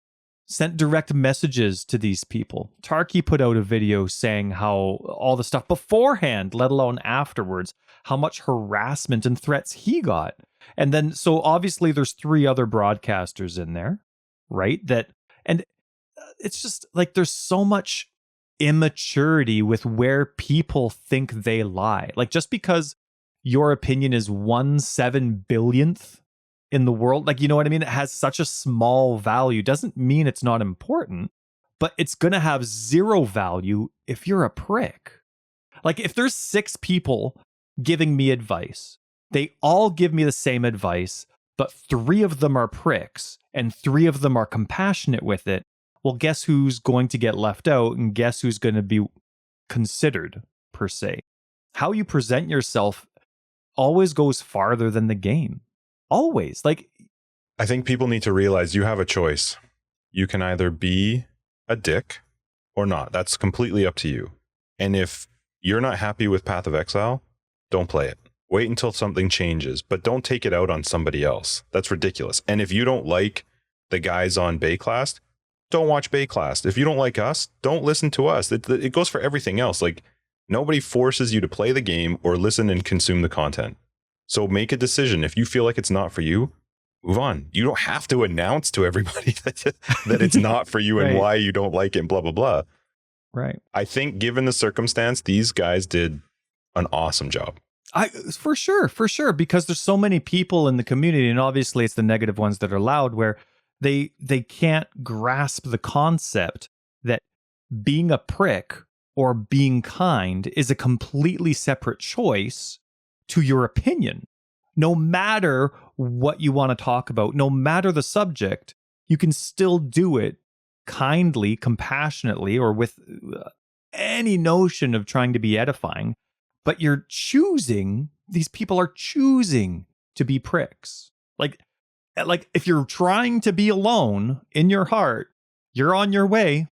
sent direct messages to these people. Tarky put out a video saying how all the stuff beforehand, let alone afterwards, how much harassment and threats he got. And then, so obviously there's 3 other broadcasters in there, right? And it's just like, there's so much immaturity with where people think they lie. Like, just because your opinion is 1/7 billionth in the world, like, you know what I mean? It has such a small value. Doesn't mean it's not important, but it's going to have zero value if you're a prick. Like, if there's 6 people giving me advice, they all give me the same advice, but 3 of them are pricks and 3 of them are compassionate with it. Well, guess who's going to get left out, and guess who's going to be considered, per se? How you present yourself always goes farther than the game. Always. Like, I think people need to realize you have a choice. You can either be a dick or not. That's completely up to you. And if you're not happy with Path of Exile, don't play it. Wait until something changes, but don't take it out on somebody else. That's ridiculous. And if you don't like the guys on Baeclast, don't watch Baeclast. If you don't like us, don't listen to us. It goes for everything else. Like, nobody forces you to play the game or listen and consume the content. So make a decision. If you feel like it's not for you, move on. You don't have to announce to everybody that it's not for you and Right. why you don't like it and blah, blah, blah. right. I think given the circumstance, these guys did an awesome job. For sure, because there's so many people in the community, and obviously it's the negative ones that are loud, where they can't grasp the concept that being a prick or being kind is a completely separate choice to your opinion. No matter what you want to talk about, no matter the subject, you can still do it kindly, compassionately, or with any notion of trying to be edifying. But these people are choosing to be pricks. Like if you're trying to be alone in your heart, you're on your way.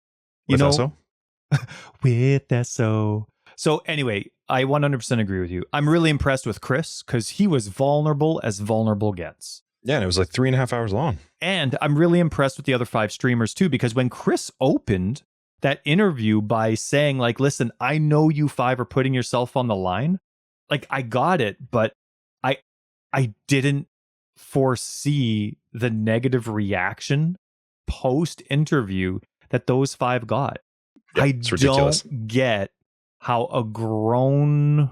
With SO? With SO. So anyway, I 100% agree with you. I'm really impressed with Chris because he was vulnerable as vulnerable gets. Yeah, and it was like 3.5 hours long. And I'm really impressed with the other 5 streamers too, because when Chris opened that interview by saying, like, listen, I know you 5 are putting yourself on the line. Like, I got it, but I didn't foresee the negative reaction post interview that those 5 got. Yeah, I it's ridiculous. don't get how a grown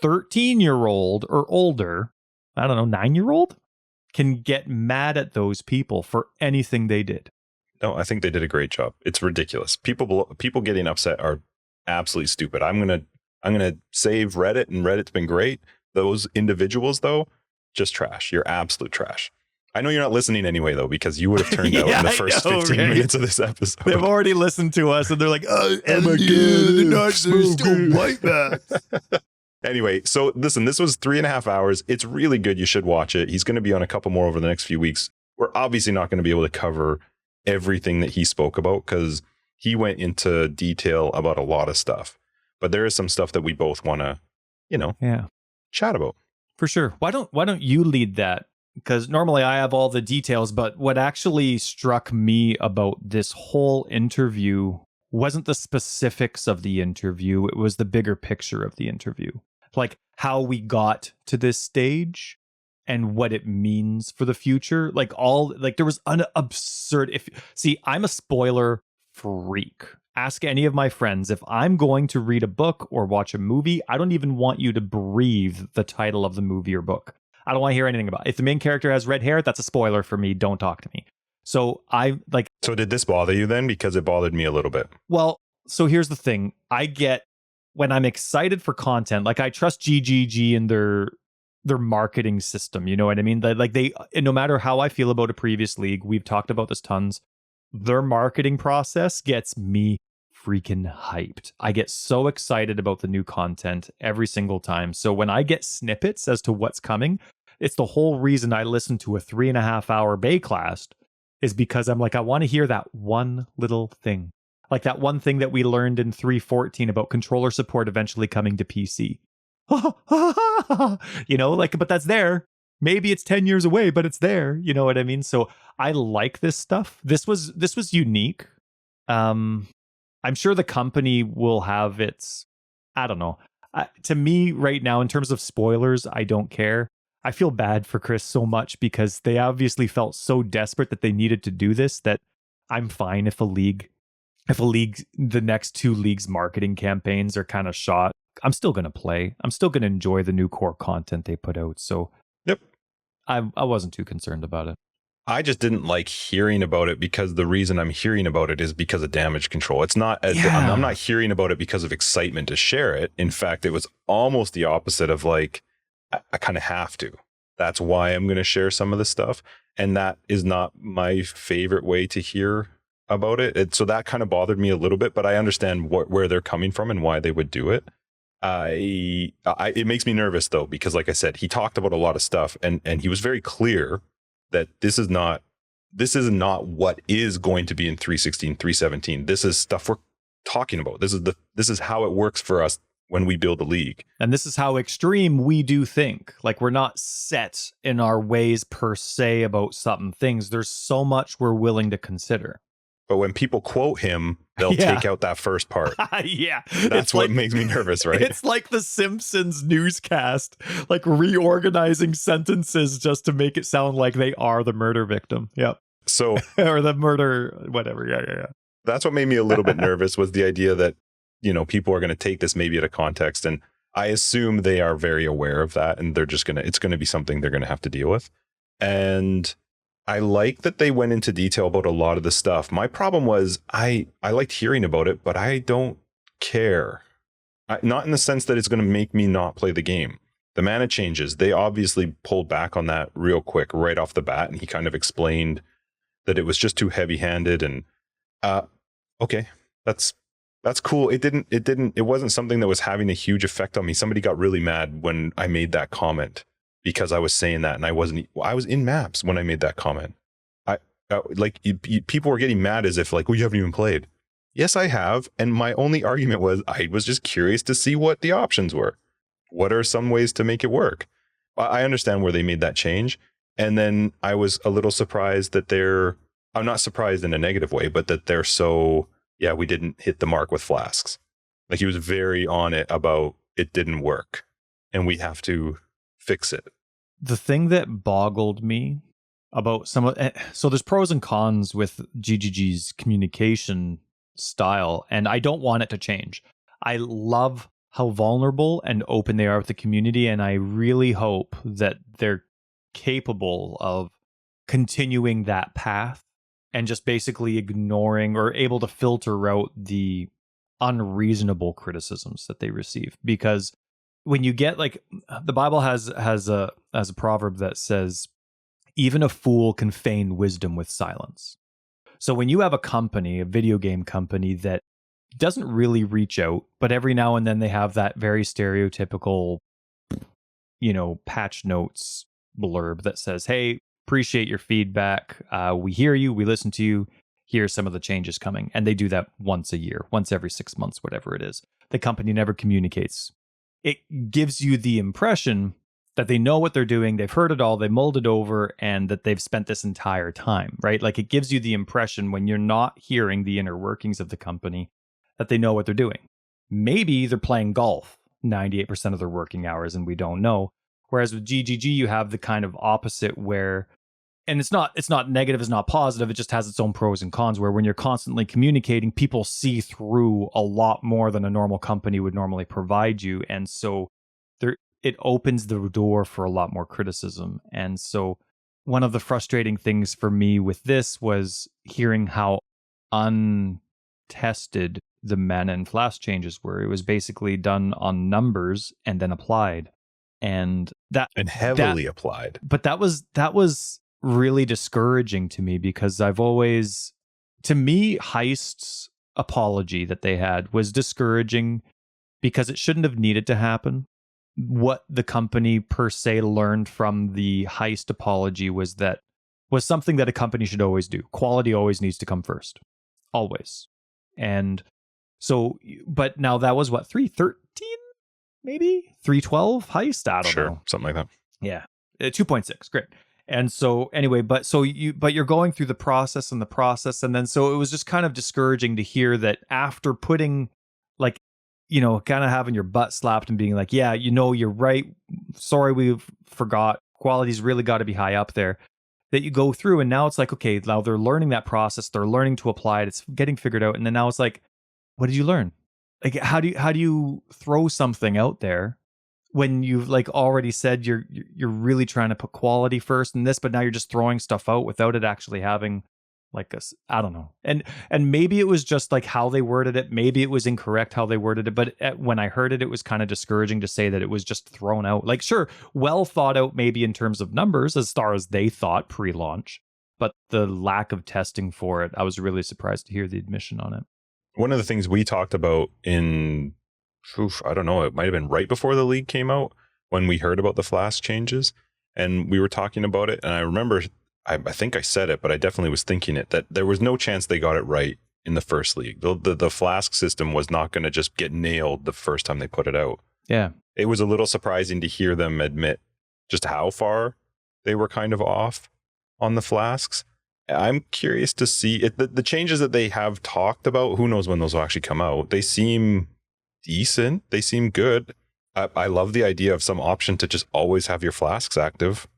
13-year-old or older, I don't know, 9-year-old can get mad at those people for anything they did. No, I think they did a great job. It's ridiculous. People getting upset are absolutely stupid. I'm gonna save Reddit, and Reddit's been great. Those individuals, though, just trash. You're absolute trash. I know you're not listening anyway, though, because you would have turned out in the first 15 minutes of this episode. They've already listened to us, and they're like, "Oh my god, they're still white backs." Anyway, so listen, this was 3.5 hours. It's really good. You should watch it. He's going to be on a couple more over the next few weeks. We're obviously not going to be able to cover everything that he spoke about because he went into detail about a lot of stuff. But there is some stuff that we both want to, chat about. For sure. Why don't you lead that? Because normally I have all the details, but what actually struck me about this whole interview wasn't the specifics of the interview. It was the bigger picture of the interview. Like how we got to this stage and what it means for the future. There was an absurd, I'm a spoiler freak. Ask any of my friends. If I'm going to read a book or watch a movie, I don't even want you to breathe the title of the movie or book. I don't want to hear anything about it. If the main character has red hair, that's a spoiler for me. Don't talk to me. So So did this bother you then? Because it bothered me a little bit. Well, so here's the thing. I get when I'm excited for content, like I trust GGG and their marketing system. You know what I mean? No matter how I feel about a previous league, we've talked about this tons. Their marketing process gets me freaking hyped. I get so excited about the new content every single time. So when I get snippets as to what's coming, it's the whole reason I listen to a 3.5 hour Baeclast is because I'm like, I want to hear that one little thing. Like that one thing that we learned in 3.14 about controller support eventually coming to PC. But that's there. Maybe it's 10 years away, but it's there. You know what I mean? So I like this stuff. This was unique. I'm sure the company will have its, I don't know. To me right now, in terms of spoilers, I don't care. I feel bad for Chris so much because they obviously felt so desperate that they needed to do this that I'm fine if a league if the next 2 leagues marketing campaigns are kind of shot, I'm still going to play. I'm still going to enjoy the new core content they put out. So Yep. I wasn't too concerned about it. I just didn't like hearing about it because the reason I'm hearing about it is because of damage control. It's not, I'm not hearing about it because of excitement to share it. In fact, it was almost the opposite of like, I kind of have to. That's why I'm going to share some of this stuff. And that is not my favorite way to hear about it. So that kind of bothered me a little bit, but I understand where they're coming from and why they would do it. It makes me nervous though, because like I said, he talked about a lot of stuff and he was very clear that this is not what is going to be in 316, 317. This is stuff we're talking about. This is how it works for us when we build a league. And this is how extreme we do think. Like, we're not set in our ways per se about certain things. There's so much we're willing to consider. But when people quote him, they'll take out that first part. Yeah. That's what makes me nervous, right? It's like the Simpsons newscast, like reorganizing sentences just to make it sound like they are the murder victim. Yep. So or the murder, whatever. Yeah. That's what made me a little bit nervous, was the idea that, people are going to take this maybe out of context. And I assume they are very aware of that. And they're just it's going to be something they're going to have to deal with. And I like that they went into detail about a lot of the stuff. My problem was I liked hearing about it, but I don't care. Not in the sense that it's going to make me not play the game. The mana changes, they obviously pulled back on that real quick right off the bat. And he kind of explained that it was just too heavy handed. And okay, that's cool. It wasn't something that was having a huge effect on me. Somebody got really mad when I made that comment, because I was saying that, and I was in maps when I made that comment. People were getting mad as if like, well, you haven't even played. Yes, I have. And my only argument was I was just curious to see what the options were. What are some ways to make it work? I understand where they made that change. And then I was a little surprised that I'm not surprised in a negative way, but that they're so, yeah, we didn't hit the mark with flasks. Like, he was very on it about it didn't work and we have to fix it. The thing that boggled me about so there's pros and cons with GGG's communication style, and I don't want it to change. I love how vulnerable and open they are with the community, and I really hope that they're capable of continuing that path and just basically ignoring or able to filter out the unreasonable criticisms that they receive. Because when you get, like, the Bible has a proverb that says, even a fool can feign wisdom with silence. So when you have a company, a video game company, that doesn't really reach out, but every now and then they have that very stereotypical, patch notes blurb that says, hey, appreciate your feedback. We hear you. We listen to you. Here's some of the changes coming. And they do that once a year, once every 6 months, whatever it is. The company never communicates. It gives you the impression that they know what they're doing, they've heard it all, they mulled it over, and that they've spent this entire time, right? Like, it gives you the impression, when you're not hearing the inner workings of the company, that they know what they're doing. Maybe they're playing golf 98% of their working hours and we don't know. Whereas with GGG, you have the kind of opposite where, and it's not negative, it's not positive, it just has its own pros and cons, where when you're constantly communicating, people see through a lot more than a normal company would normally provide you. And so it opens the door for a lot more criticism. And so one of the frustrating things for me with this was hearing how untested the mana and flask changes were. It was basically done on numbers and then applied. And heavily applied. But that was really discouraging to me, because to me, Heist's apology that they had was discouraging, because it shouldn't have needed to happen. What the company per se learned from the Heist apology was something that a company should always do. Quality always needs to come first. Always. And so, but now that was what, 313? Maybe 312 Heist? I don't know. Something like that. Yeah. 2.6. Great. And so anyway, but you're going through the process, and then so it was just kind of discouraging to hear that after putting, like, kind of having your butt slapped and being like, yeah, you're right. Sorry, we forgot. Quality's really got to be high up there. that you go through. And now it's like, okay, now they're learning that process. They're learning to apply it. It's getting figured out. And then now it's like, what did you learn? Like, how do you throw something out there when you've like already said you're really trying to put quality first in this, but now you're just throwing stuff out without it actually having like I don't know. And maybe it was just like how they worded it. Maybe it was incorrect how they worded it. But when I heard it, it was kind of discouraging to say that it was just thrown out. Like, sure, well thought out maybe in terms of numbers as far as they thought pre-launch, but the lack of testing for it, I was really surprised to hear the admission on it. One of the things we talked about I don't know, it might have been right before the league came out when we heard about the flask changes, and we were talking about it. And I remember, I think I said it, but I definitely was thinking it, that there was no chance they got it right in the first league. The flask system was not going to just get nailed the first time they put it out. Yeah. It was a little surprising to hear them admit just how far they were kind of off on the flasks. I'm curious to see it. The changes that they have talked about, who knows when those will actually come out. They seem decent. They seem good. I love the idea of some option to just always have your flasks active.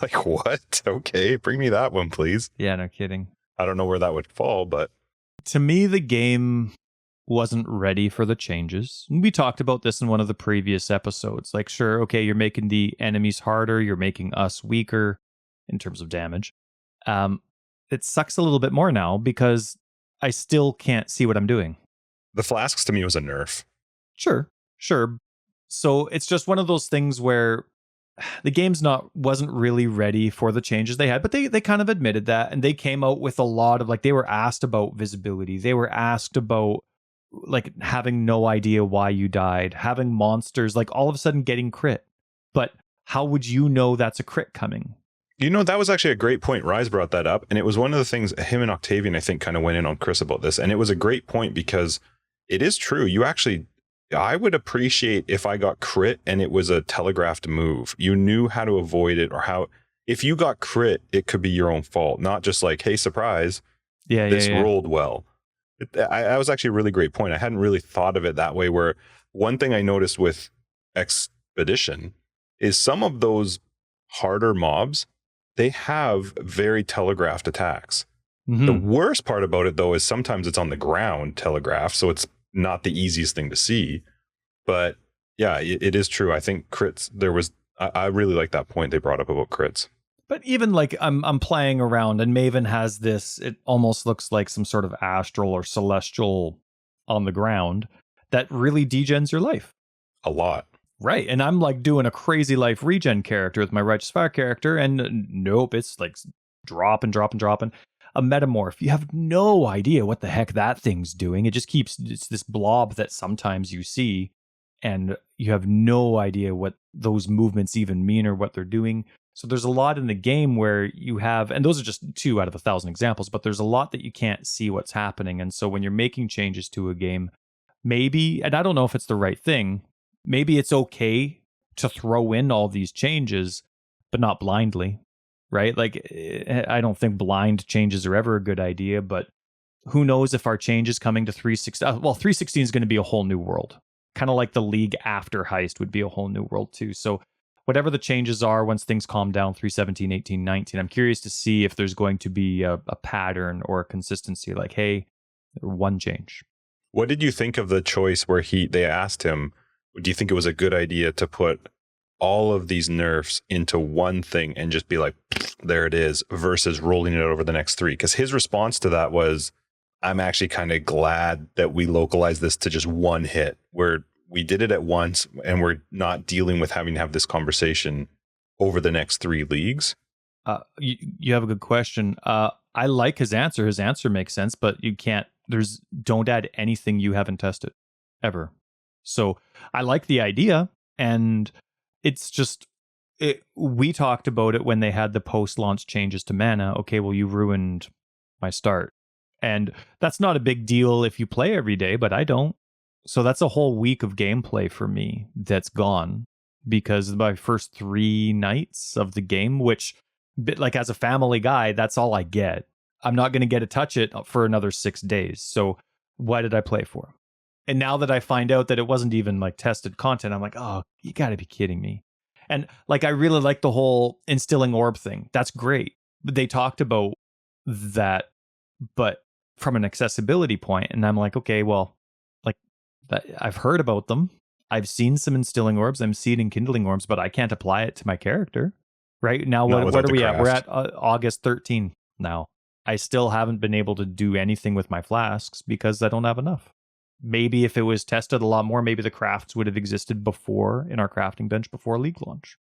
Like, what? Okay, bring me that one, please. Yeah, no kidding. I don't know where that would fall, but to me, the game wasn't ready for the changes. We talked about this in one of the previous episodes. Like, sure, okay, you're making the enemies harder, you're making us weaker in terms of damage. It sucks a little bit more now because I still can't see what I'm doing. The flasks to me was a nerf. Sure. So it's just one of those things where the game's wasn't really ready for the changes they had, but they kind of admitted that, and they came out with a lot of, like, they were asked about visibility. They were asked about like having no idea why you died, having monsters like all of a sudden getting crit. But how would you know that's a crit coming? You know, that was actually a great point. Rise brought that up, and it was one of the things him and Octavian, I think, kind of went in on Chris about this, and it was a great point because it is true. You actually, I would appreciate if I got crit and it was a telegraphed move. You knew how to avoid it, or how, if you got crit, it could be your own fault, not just like, hey, surprise, this rolled well. That was actually a really great point. I hadn't really thought of it that way, where one thing I noticed with Expedition is some of those harder mobs, they have very telegraphed attacks. Mm-hmm. The worst part about it, though, is sometimes it's on the ground telegraphed, so it's not the easiest thing to see. But yeah, it is true. I think crits, I really like that point they brought up about crits. But even like I'm playing around and Maven has this, it almost looks like some sort of astral or celestial on the ground that really degens your life. A lot. Right. And I'm like doing a crazy life regen character with my Righteous Fire character, and nope, it's like dropping. A metamorph, you have no idea what the heck that thing's doing. It just keeps, it's this blob that sometimes you see, and you have no idea what those movements even mean or what they're doing. So there's a lot in the game where you have, and those are just 2 out of 1,000 examples, but there's a lot that you can't see what's happening. And so when you're making changes to a game, maybe, and I don't know if it's the right thing, maybe it's okay to throw in all these changes, but not blindly. Right? Like, I don't think blind changes are ever a good idea, but who knows if our changes coming to 3.16, well, 3.16 is going to be a whole new world. Kind of like the league after Heist would be a whole new world too. So whatever the changes are, once things calm down, 3.17, 18, 19, I'm curious to see if there's going to be a pattern or a consistency, like, hey, one change. What did you think of the choice where they asked him, do you think it was a good idea to put all of these nerfs into one thing and just be like, there it is, versus rolling it over the next 3? Because his response to that was, I'm actually kind of glad that we localized this to just one hit, where we did it at once and we're not dealing with having to have this conversation over the next 3 leagues. You have a good question. I like his answer. His answer makes sense, but you can't, don't add anything you haven't tested ever. So I like the idea, and it's just, we talked about it when they had the post-launch changes to mana. Okay, well, you ruined my start. And that's not a big deal if you play every day, but I don't. So that's a whole week of gameplay for me that's gone, because my first 3 nights of the game, which, like, as a family guy, that's all I get. I'm not going to get to touch it for another 6 days. So why did I play for? And now that I find out that it wasn't even like tested content, I'm like, oh, you got to be kidding me. And like, I really like the whole instilling orb thing. That's great. they talked about that, but from an accessibility point, and I'm like, okay, well, like I've heard about them. I've seen some instilling orbs. I'm seeing kindling orbs, but I can't apply it to my character. Right now, what are we at? We're at August 13 now. I still haven't been able to do anything with my flasks because I don't have enough. Maybe if it was tested a lot more, maybe the crafts would have existed before in our crafting bench before League launch.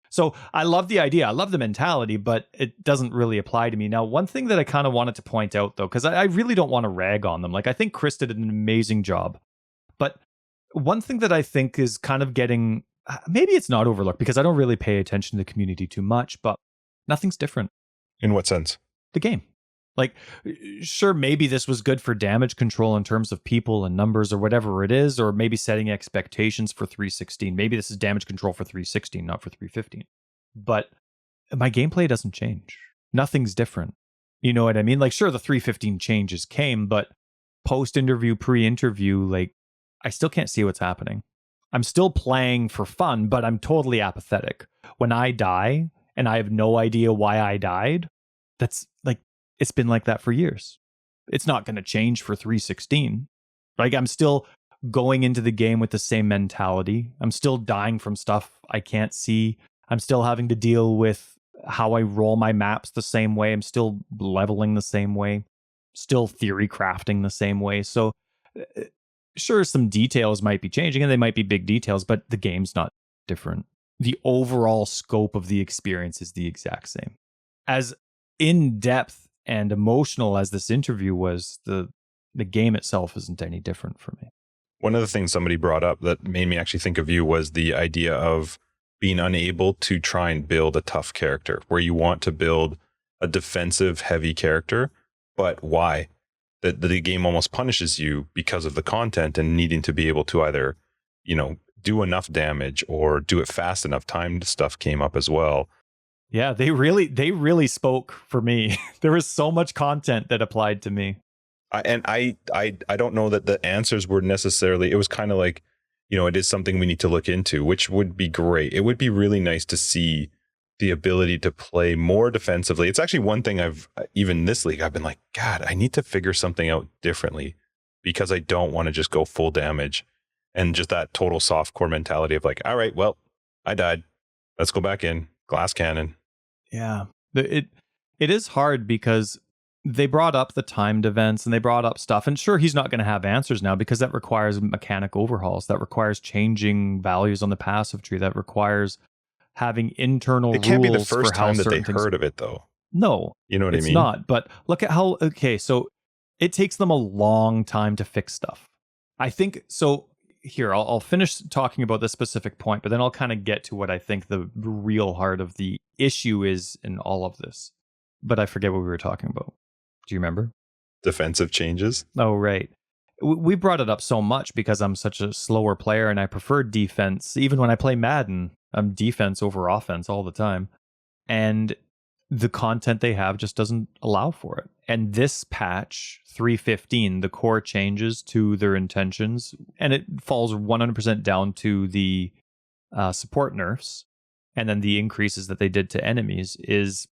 So I love the idea. I love the mentality, but it doesn't really apply to me. Now, one thing that I kind of wanted to point out, though, because I really don't want to rag on them. Like, I think Chris did an amazing job. But one thing that I think is kind of getting, maybe it's not overlooked because I don't really pay attention to the community too much, but nothing's different. In what sense? The game. Like, sure, maybe this was good for damage control in terms of people and numbers or whatever it is, or maybe setting expectations for 316. Maybe this is damage control for 316, not for 315. But my gameplay doesn't change. Nothing's different. You know what I mean? Like, sure, the 315 changes came, but post-interview, pre-interview, like, I still can't see what's happening. I'm still playing for fun, but I'm totally apathetic. When I die and I have no idea why I died, that's like, it's been like that for years. It's not going to change for 316. Like, I'm still going into the game with the same mentality. I'm still dying from stuff I can't see. I'm still having to deal with how I roll my maps the same way. I'm still leveling the same way. Still theory crafting the same way. So sure, some details might be changing and they might be big details, but the game's not different. The overall scope of the experience is the exact same. As in-depth and emotional as this interview was, the game itself isn't any different for me. One of the things somebody brought up that made me actually think of you was the idea of being unable to try and build a tough character, where you want to build a defensive heavy character, but why? That the game almost punishes you because of the content and needing to be able to either, do enough damage or do it fast enough. Timed stuff came up as well. Yeah, they really spoke for me. There was so much content that applied to me. I don't know that the answers were necessarily, it was kind of like, it is something we need to look into, which would be great. It would be really nice to see the ability to play more defensively. It's actually one thing even this league, I've been like, God, I need to figure something out differently because I don't want to just go full damage and just that total softcore mentality of like, all right, well, I died. Let's go back in. Glass cannon. Yeah. It is hard because they brought up the timed events and they brought up stuff. And sure, he's not going to have answers now because that requires mechanic overhauls. That requires changing values on the passive tree. That requires having internal rules. It can't be the first time that they things heard of it, though. No. You know what I mean? It's not. But look at how, okay, so it takes them a long time to fix stuff. I think, so here, I'll finish talking about this specific point, but then I'll kind of get to what I think the real heart of the issue is in all of this. But I forget what we were talking about. Do you remember? Defensive changes. Oh, right. We brought it up so much because I'm such a slower player and I prefer defense. Even when I play Madden, I'm defense over offense all the time. And the content they have just doesn't allow for it. And this patch, 315, the core changes to their intentions, and it falls 100% down to the support nerfs, and then the increases that they did to enemies is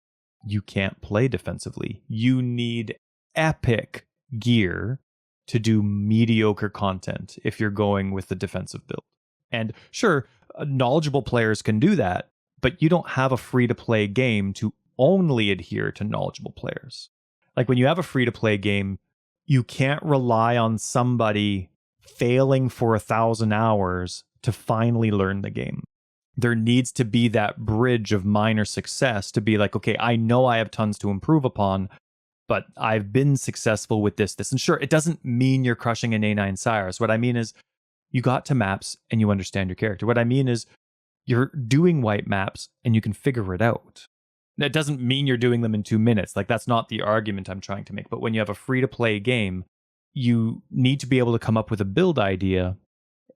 you can't play defensively. You need epic gear to do mediocre content if you're going with the defensive build. And sure, knowledgeable players can do that, but you don't have a free-to-play game to only adhere to knowledgeable players. Like when you have a free-to-play game, you can't rely on somebody failing for 1,000 hours to finally learn the game. There needs to be that bridge of minor success to be like, okay, I know I have tons to improve upon, but I've been successful with this. And sure, it doesn't mean you're crushing an A9 Cyrus. What I mean is you got to maps and you understand your character. What I mean is you're doing white maps and you can figure it out. That doesn't mean you're doing them in 2 minutes. Like, that's not the argument I'm trying to make. But when you have a free-to-play game, you need to be able to come up with a build idea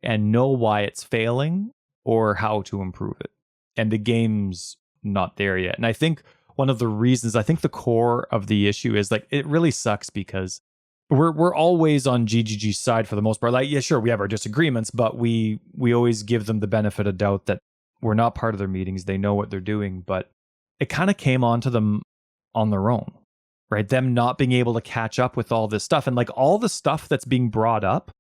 and know why it's failing or how to improve it. And the game's not there yet. And I think one of the reasons, I think the core of the issue is, like, it really sucks because we're always on GGG's side for the most part. Like, yeah, sure, we have our disagreements, but we always give them the benefit of doubt that we're not part of their meetings. They know what they're doing, but it kind of came onto them on their own, right? Them not being able to catch up with all this stuff. And like all the stuff that's being brought up,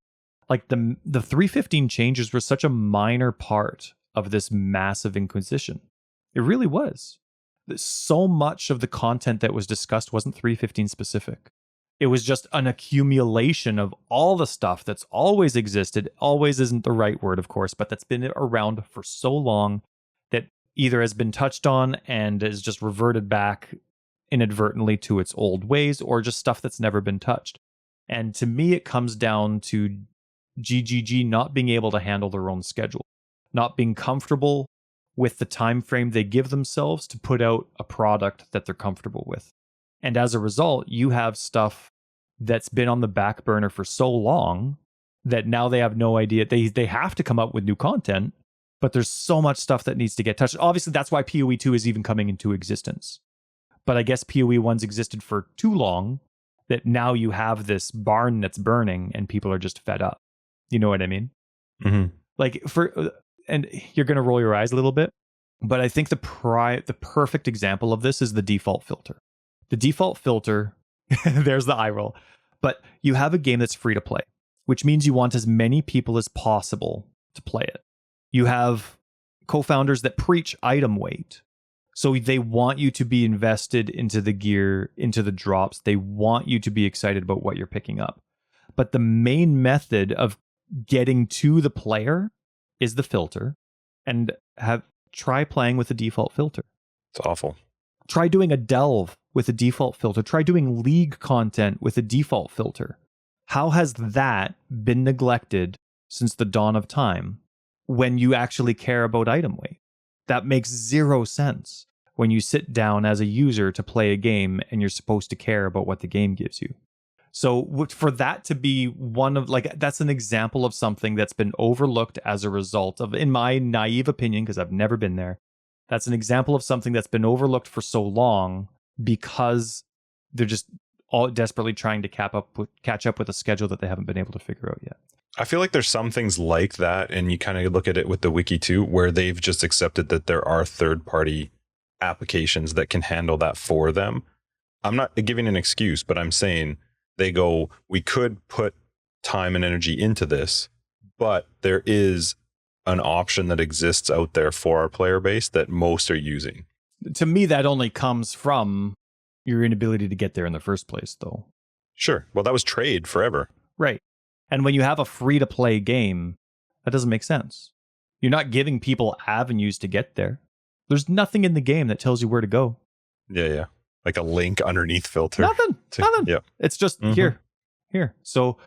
like the 315 changes were such a minor part of this massive inquisition. It really was. So much of the content that was discussed wasn't 315 specific. It was just an accumulation of all the stuff that's always existed. Always isn't the right word, of course, but that's been around for so long that either has been touched on and is just reverted back inadvertently to its old ways, or just stuff that's never been touched. And to me, it comes down to GGG not being able to handle their own schedule, not being comfortable with the time frame they give themselves to put out a product that they're comfortable with. And as a result, you have stuff that's been on the back burner for so long that now they have no idea. They have to come up with new content, but there's so much stuff that needs to get touched. Obviously, that's why PoE 2 is even coming into existence. But I guess PoE 1's existed for too long that now you have this barn that's burning and people are just fed up. You know what I mean? Mm-hmm. Like and you're going to roll your eyes a little bit, but I think the perfect example of this is the default filter. The default filter, there's the eye roll, but you have a game that's free to play, which means you want as many people as possible to play it. You have co-founders that preach item weight. So they want you to be invested into the gear, into the drops. They want you to be excited about what you're picking up. But the main method of getting to the player is the filter, and try playing with the default filter. It's awful. Try doing a delve with a default filter. Try doing league content with a default filter. How has that been neglected since the dawn of time when you actually care about item weight? That makes zero sense when you sit down as a user to play a game and you're supposed to care about what the game gives you. So for that to be one of, like, that's an example of something that's been overlooked as a result of, in my naive opinion, because I've never been there, that's an example of something that's been overlooked for so long because they're just all desperately trying to catch up with a schedule that they haven't been able to figure out yet. I feel like there's some things like that, and you kind of look at it with the wiki too, where they've just accepted that there are third-party applications that can handle that for them. I'm not giving an excuse, but I'm saying they go, we could put time and energy into this, but there is an option that exists out there for our player base that most are using. To me, that only comes from your inability to get there in the first place, though. Sure. Well, that was trade forever. Right. And when you have a free-to-play game, that doesn't make sense. You're not giving people avenues to get there. There's nothing in the game that tells you where to go. Yeah. Like a link underneath filter. Nothing. Yeah. It's just here. So,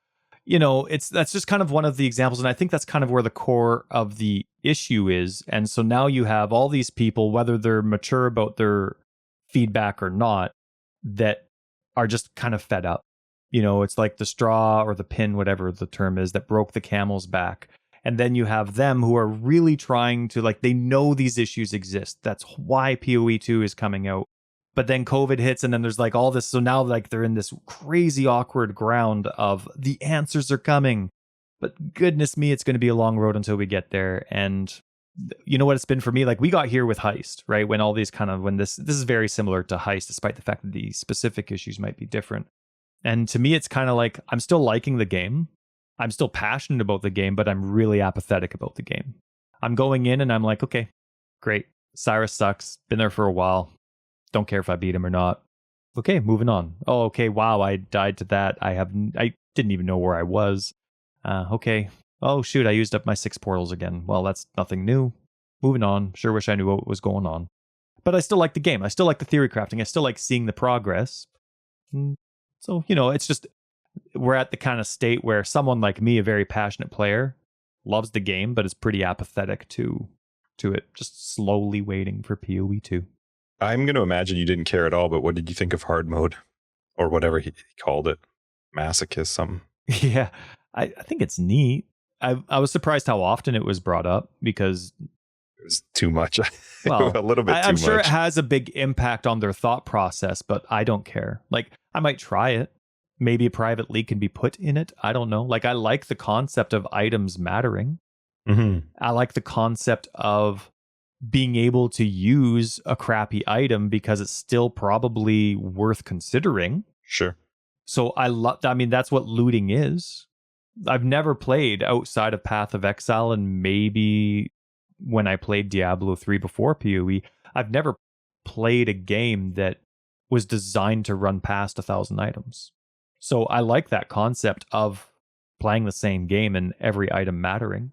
that's just kind of one of the examples. And I think that's kind of where the core of the issue is. And so now you have all these people, whether they're mature about their feedback or not, that are just kind of fed up. It's like the straw or the pin, whatever the term is, that broke the camel's back. And then you have them who are really trying to, like, they know these issues exist. That's why PoE 2 is coming out. But then COVID hits, and then there's like all this. So now, like, they're in this crazy awkward ground of the answers are coming. But goodness me, it's going to be a long road until we get there. And you know what it's been for me? Like, we got here with Heist, right? When all these when this is very similar to Heist, despite the fact that the specific issues might be different. And to me, it's kind of like, I'm still liking the game. I'm still passionate about the game, but I'm really apathetic about the game. I'm going in and I'm like, okay, great. Cyrus sucks. Been there for a while. Don't care if I beat him or not. Okay, moving on. Oh, okay. Wow, I died to that. I didn't even know where I was. Okay. Oh, shoot, I used up my 6 portals again. Well, that's nothing new. Moving on. Sure wish I knew what was going on. But I still like the game. I still like the theory crafting. I still like seeing the progress. So, it's just, we're at the kind of state where someone like me, a very passionate player, loves the game, but is pretty apathetic to it, just slowly waiting for PoE 2. I'm going to imagine you didn't care at all, but what did you think of hard mode? Or whatever he called it. Masochist, something. Yeah, I think it's neat. I was surprised how often it was brought up, because it was too much. Well, a little bit too much. I'm sure it has a big impact on their thought process, but I don't care. Like, I might try it. Maybe a private league can be put in it. I don't know. Like, I like the concept of items mattering. Mm-hmm. I like the concept of being able to use a crappy item because it's still probably worth considering. Sure. So I mean, that's what looting is. I've never played outside of Path of Exile, and maybe when I played Diablo 3 before PoE, I've never played a game that was designed to run past 1,000 items. So I like that concept of playing the same game and every item mattering.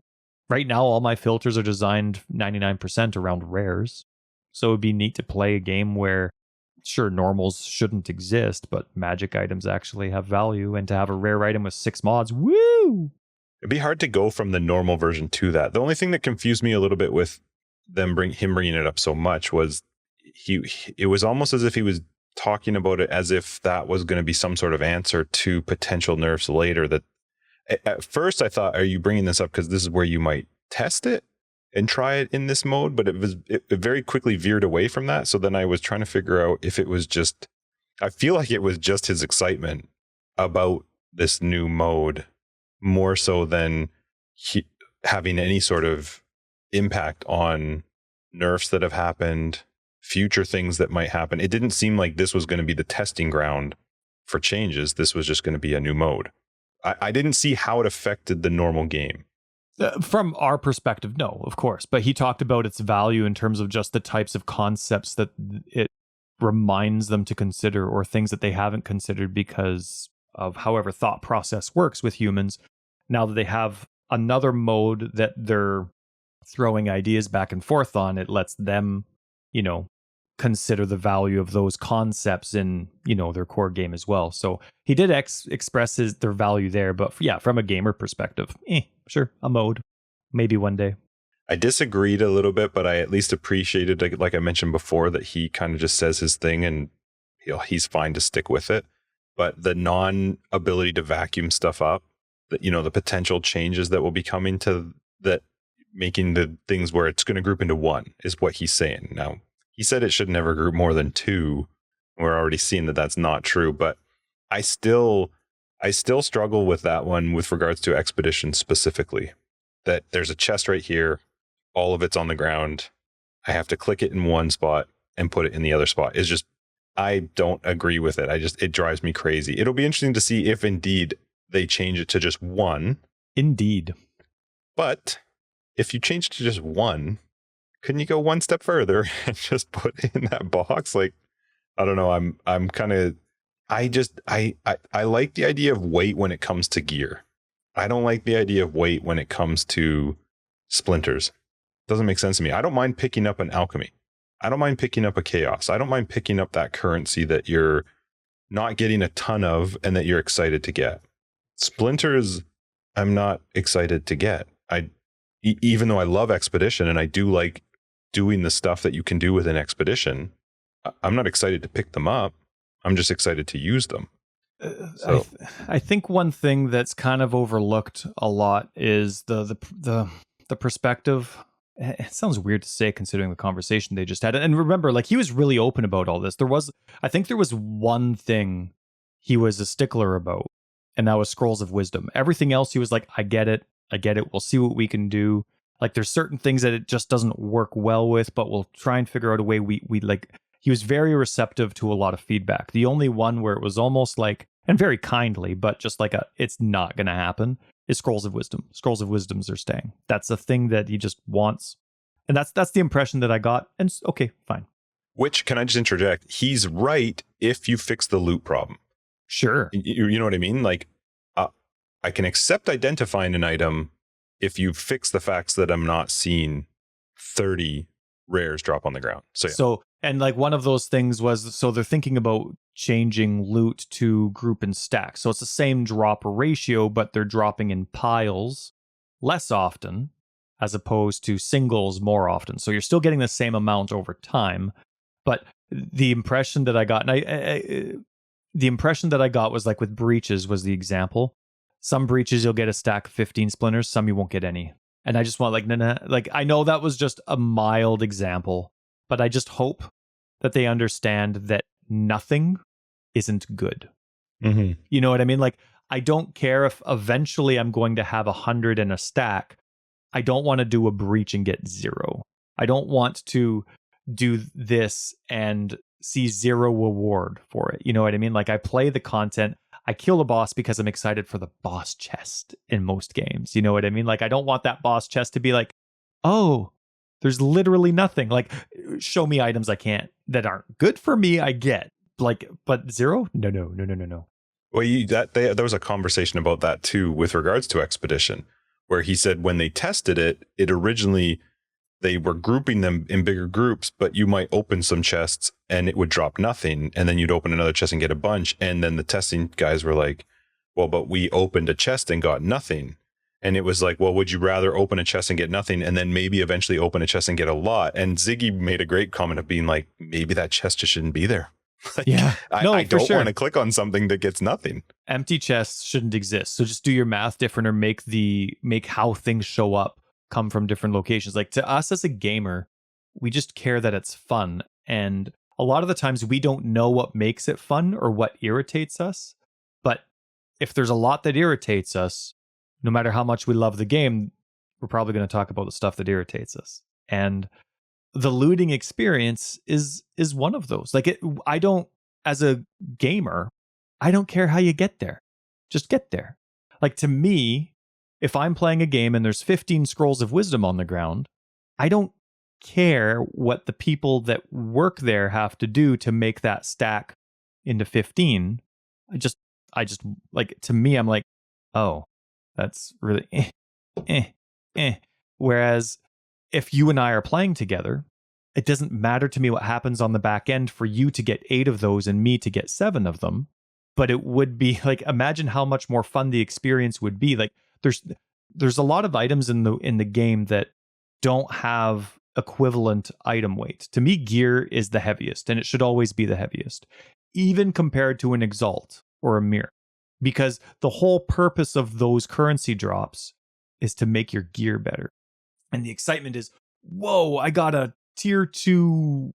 Right now, all my filters are designed 99% around rares. So it'd be neat to play a game where, sure, normals shouldn't exist, but magic items actually have value. And to have a rare item with 6 mods, woo! It'd be hard to go from the normal version to that. The only thing that confused me a little bit with him bringing it up so much was it was almost as if he was talking about it as if that was going to be some sort of answer to potential nerfs later. That at first I thought, are you bringing this up because this is where you might test it and try it in this mode? But it very quickly veered away from that. So then I was trying to figure out if it was just, I feel like it was just his excitement about this new mode more so than having any sort of impact on nerfs that have happened, future things that might happen. It didn't seem like this was going to be the testing ground for changes. This was just going to be a new mode. I didn't see how it affected the normal game. From our perspective, no, of course. But he talked about its value in terms of just the types of concepts that it reminds them to consider, or things that they haven't considered because of however thought process works with humans. Now that they have another mode that they're throwing ideas back and forth on, it lets them, consider the value of those concepts in, their core game as well. So he did express their value there, but yeah, from a gamer perspective, sure, a mode, maybe one day. I disagreed a little bit, but I at least appreciated, like I mentioned before, that he kind of just says his thing and he's fine to stick with it. But the non-ability to vacuum stuff up, that the potential changes that will be coming to that, making the things where it's going to group into one, is what he's saying. Now, he said it should never group more than 2. We're already seeing that that's not true, but I still struggle with that one with regards to expedition specifically. That there's a chest right here, all of it's on the ground. I have to click it in one spot and put it in the other spot. It's just, I don't agree with it. It drives me crazy. It'll be interesting to see if indeed they change it to just 1. Indeed. But if you change it to just 1, couldn't you go one step further and just put it in that box? Like, I don't know. I'm kind of, I like the idea of weight when it comes to gear. I don't like the idea of weight when it comes to splinters. Doesn't make sense to me. I don't mind picking up an alchemy. I don't mind picking up a chaos. I don't mind picking up that currency that you're not getting a ton of and that you're excited to get. Splinters, I'm not excited to get. Even though I love expedition and I do like doing the stuff that you can do with an expedition, I'm not excited to pick them up. I'm just excited to use them. So I think one thing that's kind of overlooked a lot is the perspective. It sounds weird to say considering the conversation they just had. And remember, like, he was really open about all this. I think there was one thing he was a stickler about, and that was Scrolls of Wisdom. Everything else, he was like, I get it. We'll see what we can do. Like, there's certain things that it just doesn't work well with, but we'll try and figure out a way we like. He was very receptive to a lot of feedback. The only one where it was almost like, and very kindly, but just like it's not going to happen, is Scrolls of Wisdom. Scrolls of Wisdoms are staying. That's a thing that he just wants. And that's the impression that I got. And okay, fine. Which, can I just interject? He's right if you fix the loot problem. Sure. You know what I mean? Like, I can accept identifying an item if you fix the facts that I'm not seeing 30 rares drop on the ground. So and like one of those things was, so they're thinking about changing loot to group and stack. So it's the same drop ratio, but they're dropping in piles less often as opposed to singles more often. So you're still getting the same amount over time. But the impression that I got, and the impression that I got was like with breaches was the example. Some breaches you'll get a stack of 15 splinters, some you won't get any. And I just want like I know that was just a mild example, but I just hope that they understand that nothing isn't good. Mm-hmm. You know what I mean? Like, I don't care if eventually I'm going to have 100 in a stack. I don't want to do a breach and get 0. I don't want to do this and see zero reward for it. You know what I mean? Like, I play the content. I kill a boss because I'm excited for the boss chest in most games. You know what I mean? Like, I don't want that boss chest to be like, oh, there's literally nothing. Like, show me items that aren't good for me. I get like, but zero? No. Well, there was a conversation about that too with regards to Expedition, where he said when they tested it, originally they were grouping them in bigger groups, but you might open some chests and it would drop nothing, and then you'd open another chest and get a bunch, and then the testing guys were like, well, but we opened a chest and got nothing. And it was like, well, would you rather open a chest and get nothing and then maybe eventually open a chest and get a lot? And Ziggy made a great comment of being like, maybe that chest just shouldn't be there. Like, yeah, I don't want to click on something that gets nothing. Empty chests shouldn't exist. So just do your math different, or make how things show up come from different locations. Like, to us as a gamer, we just care that it's fun. And a lot of the times we don't know what makes it fun or what irritates us. But if there's a lot that irritates us, no matter how much we love the game, we're probably going to talk about the stuff that irritates us. And the looting experience is one of those. Like, I don't, as a gamer, I don't care how you get there. Just get there. Like, to me, if I'm playing a game and there's 15 scrolls of wisdom on the ground, I don't care what the people that work there have to do to make that stack into 15. I just like, to me, I'm like, oh, that's really Whereas if you and I are playing together, it doesn't matter to me what happens on the back end for you to get 8 of those and me to get 7 of them. But it would be like, imagine how much more fun the experience would be. Like, there's a lot of items in the game that don't have equivalent item weight. To me, gear is the heaviest, and it should always be the heaviest, even compared to an Exalt or a Mirror. Because the whole purpose of those currency drops is to make your gear better. And the excitement is, whoa, I got a tier 2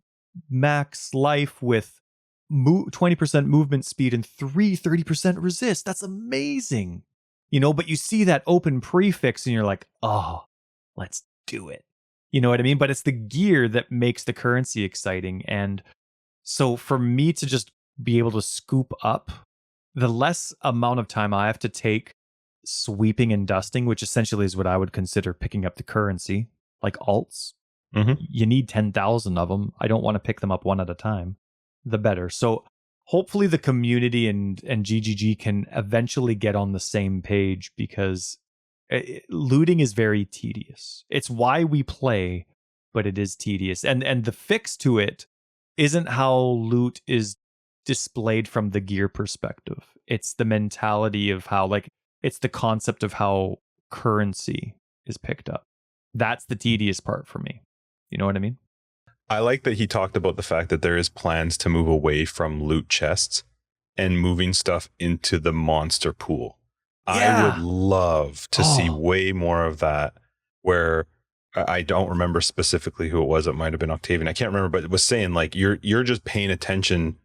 max life with 20% movement speed and 30% resist. That's amazing. You know, but you see that open prefix and you're like, oh, let's do it. You know what I mean? But it's the gear that makes the currency exciting. And so for me to just be able to scoop up, the less amount of time I have to take sweeping and dusting, which essentially is what I would consider picking up the currency, like alts. Mm-hmm. You need 10,000 of them. I don't want to pick them up one at a time. The better. So hopefully the community and GGG can eventually get on the same page, because looting is very tedious. It's why we play, but it is tedious. And the fix to it isn't how loot is displayed from the gear perspective. It's the mentality of how, like, it's the concept of how currency is picked up. That's the tedious part for me. You know what I mean? I like that he talked about the fact that there is plans to move away from loot chests and moving stuff into the monster pool. Yeah. I would love to see way more of that, where I don't remember specifically who it was. It might have been Octavian. I can't remember, but it was saying like, you're just paying attention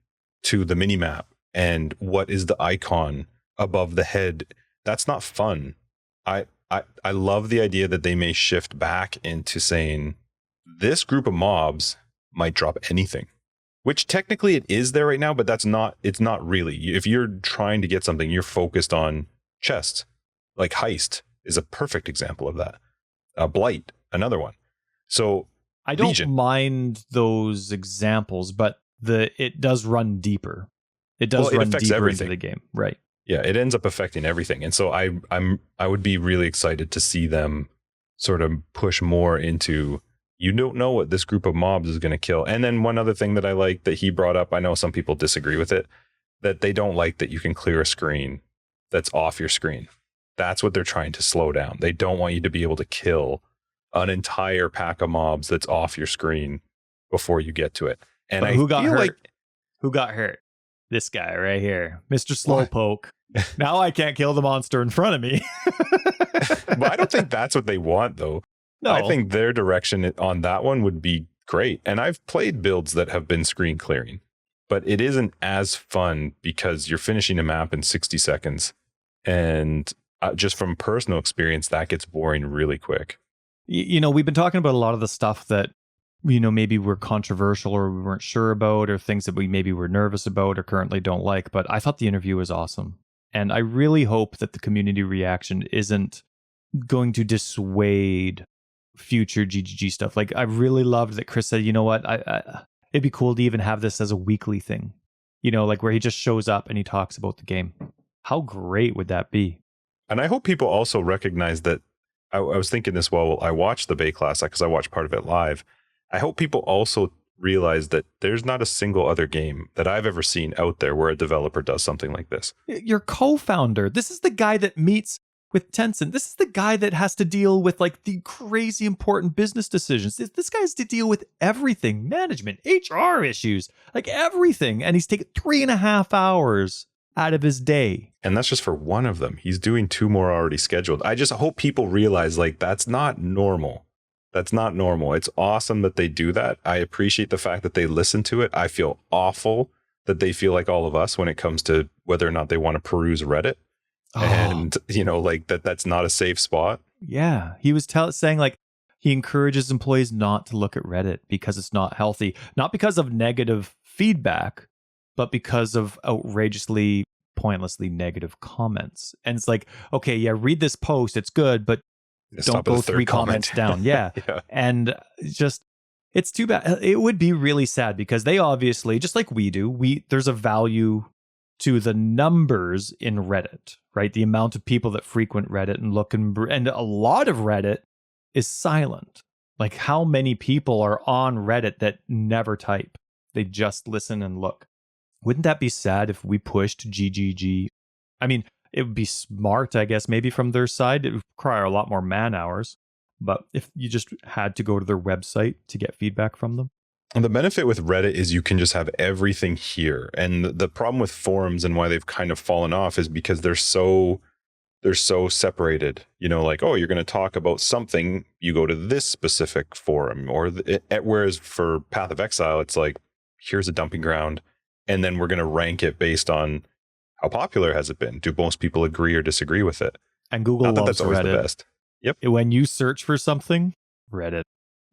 to the mini map and what is the icon above the head. That's not fun. I love the idea that they may shift back into saying this group of mobs might drop anything, which technically it is there right now, but it's not really. If you're trying to get something, you're focused on chests. Like Heist is a perfect example of that. Blight, another one. So I don't Legion. mind those examples, but it does run deeper. It does run deeper everything into the game, right? Yeah, it ends up affecting everything. And so I would be really excited to see them sort of push more into, you don't know what this group of mobs is going to kill. And then one other thing that I like that he brought up, I know some people disagree with it, that they don't like that you can clear a screen that's off your screen. That's what they're trying to slow down. They don't want you to be able to kill an entire pack of mobs that's off your screen before you get to it. And who got hurt? Who got hurt? This guy right here, Mr. Slowpoke. Now I can't kill the monster in front of me. But I don't think that's what they want, though. No. I think their direction on that one would be great. And I've played builds that have been screen clearing, but it isn't as fun because you're finishing a map in 60 seconds. And just from personal experience, that gets boring really quick. You know, we've been talking about a lot of the stuff that maybe were controversial or we weren't sure about, or things that we maybe were nervous about or currently don't like. But I thought the interview was awesome. And I really hope that the community reaction isn't going to dissuade future GGG stuff. Like, I really loved that Chris said, you know what, it'd be cool to even have this as a weekly thing, like where he just shows up and he talks about the game. How great would that be? And I hope people also recognize that. I was thinking this while I watched the Baeclast, because I watched part of it live. I hope people also realize that there's not a single other game that I've ever seen out there where a developer does something like this. Your co-founder, this is the guy that meets with Tencent. This is the guy that has to deal with like the crazy important business decisions. This guy has to deal with everything, management, HR issues, like everything. And he's taken 3.5 hours out of his day. And that's just for one of them. He's doing 2 more already scheduled. I just hope people realize, like, that's not normal. That's not normal. It's awesome that they do that. I appreciate the fact that they listen to it. I feel awful that they feel like all of us when it comes to whether or not they want to peruse Reddit. And, like that's not a safe spot. Yeah. He was saying like he encourages employees not to look at Reddit because it's not healthy, not because of negative feedback, but because of outrageously, pointlessly negative comments. And it's like, okay, yeah, read this post. It's good, but don't go 3 comments down. Yeah. Yeah. And just, it's too bad. It would be really sad because they obviously, just like we do, there's a value to the numbers in Reddit, right? The amount of people that frequent Reddit and look, and a lot of Reddit is silent. Like, how many people are on Reddit that never type? They just listen and look. Wouldn't that be sad if we pushed GGG? I mean, it would be smart, I guess, maybe from their side. It would require a lot more man hours. But if you just had to go to their website to get feedback from them. And the benefit with Reddit is you can just have everything here. And the problem with forums and why they've kind of fallen off is because they're so separated. Like, oh, you're going to talk about something, you go to this specific forum. Whereas for Path of Exile, it's like, here's a dumping ground. And then we're going to rank it based on how popular has it been. Do most people agree or disagree with it? And Google loves that's always Reddit. The best. Yep. When you search for something,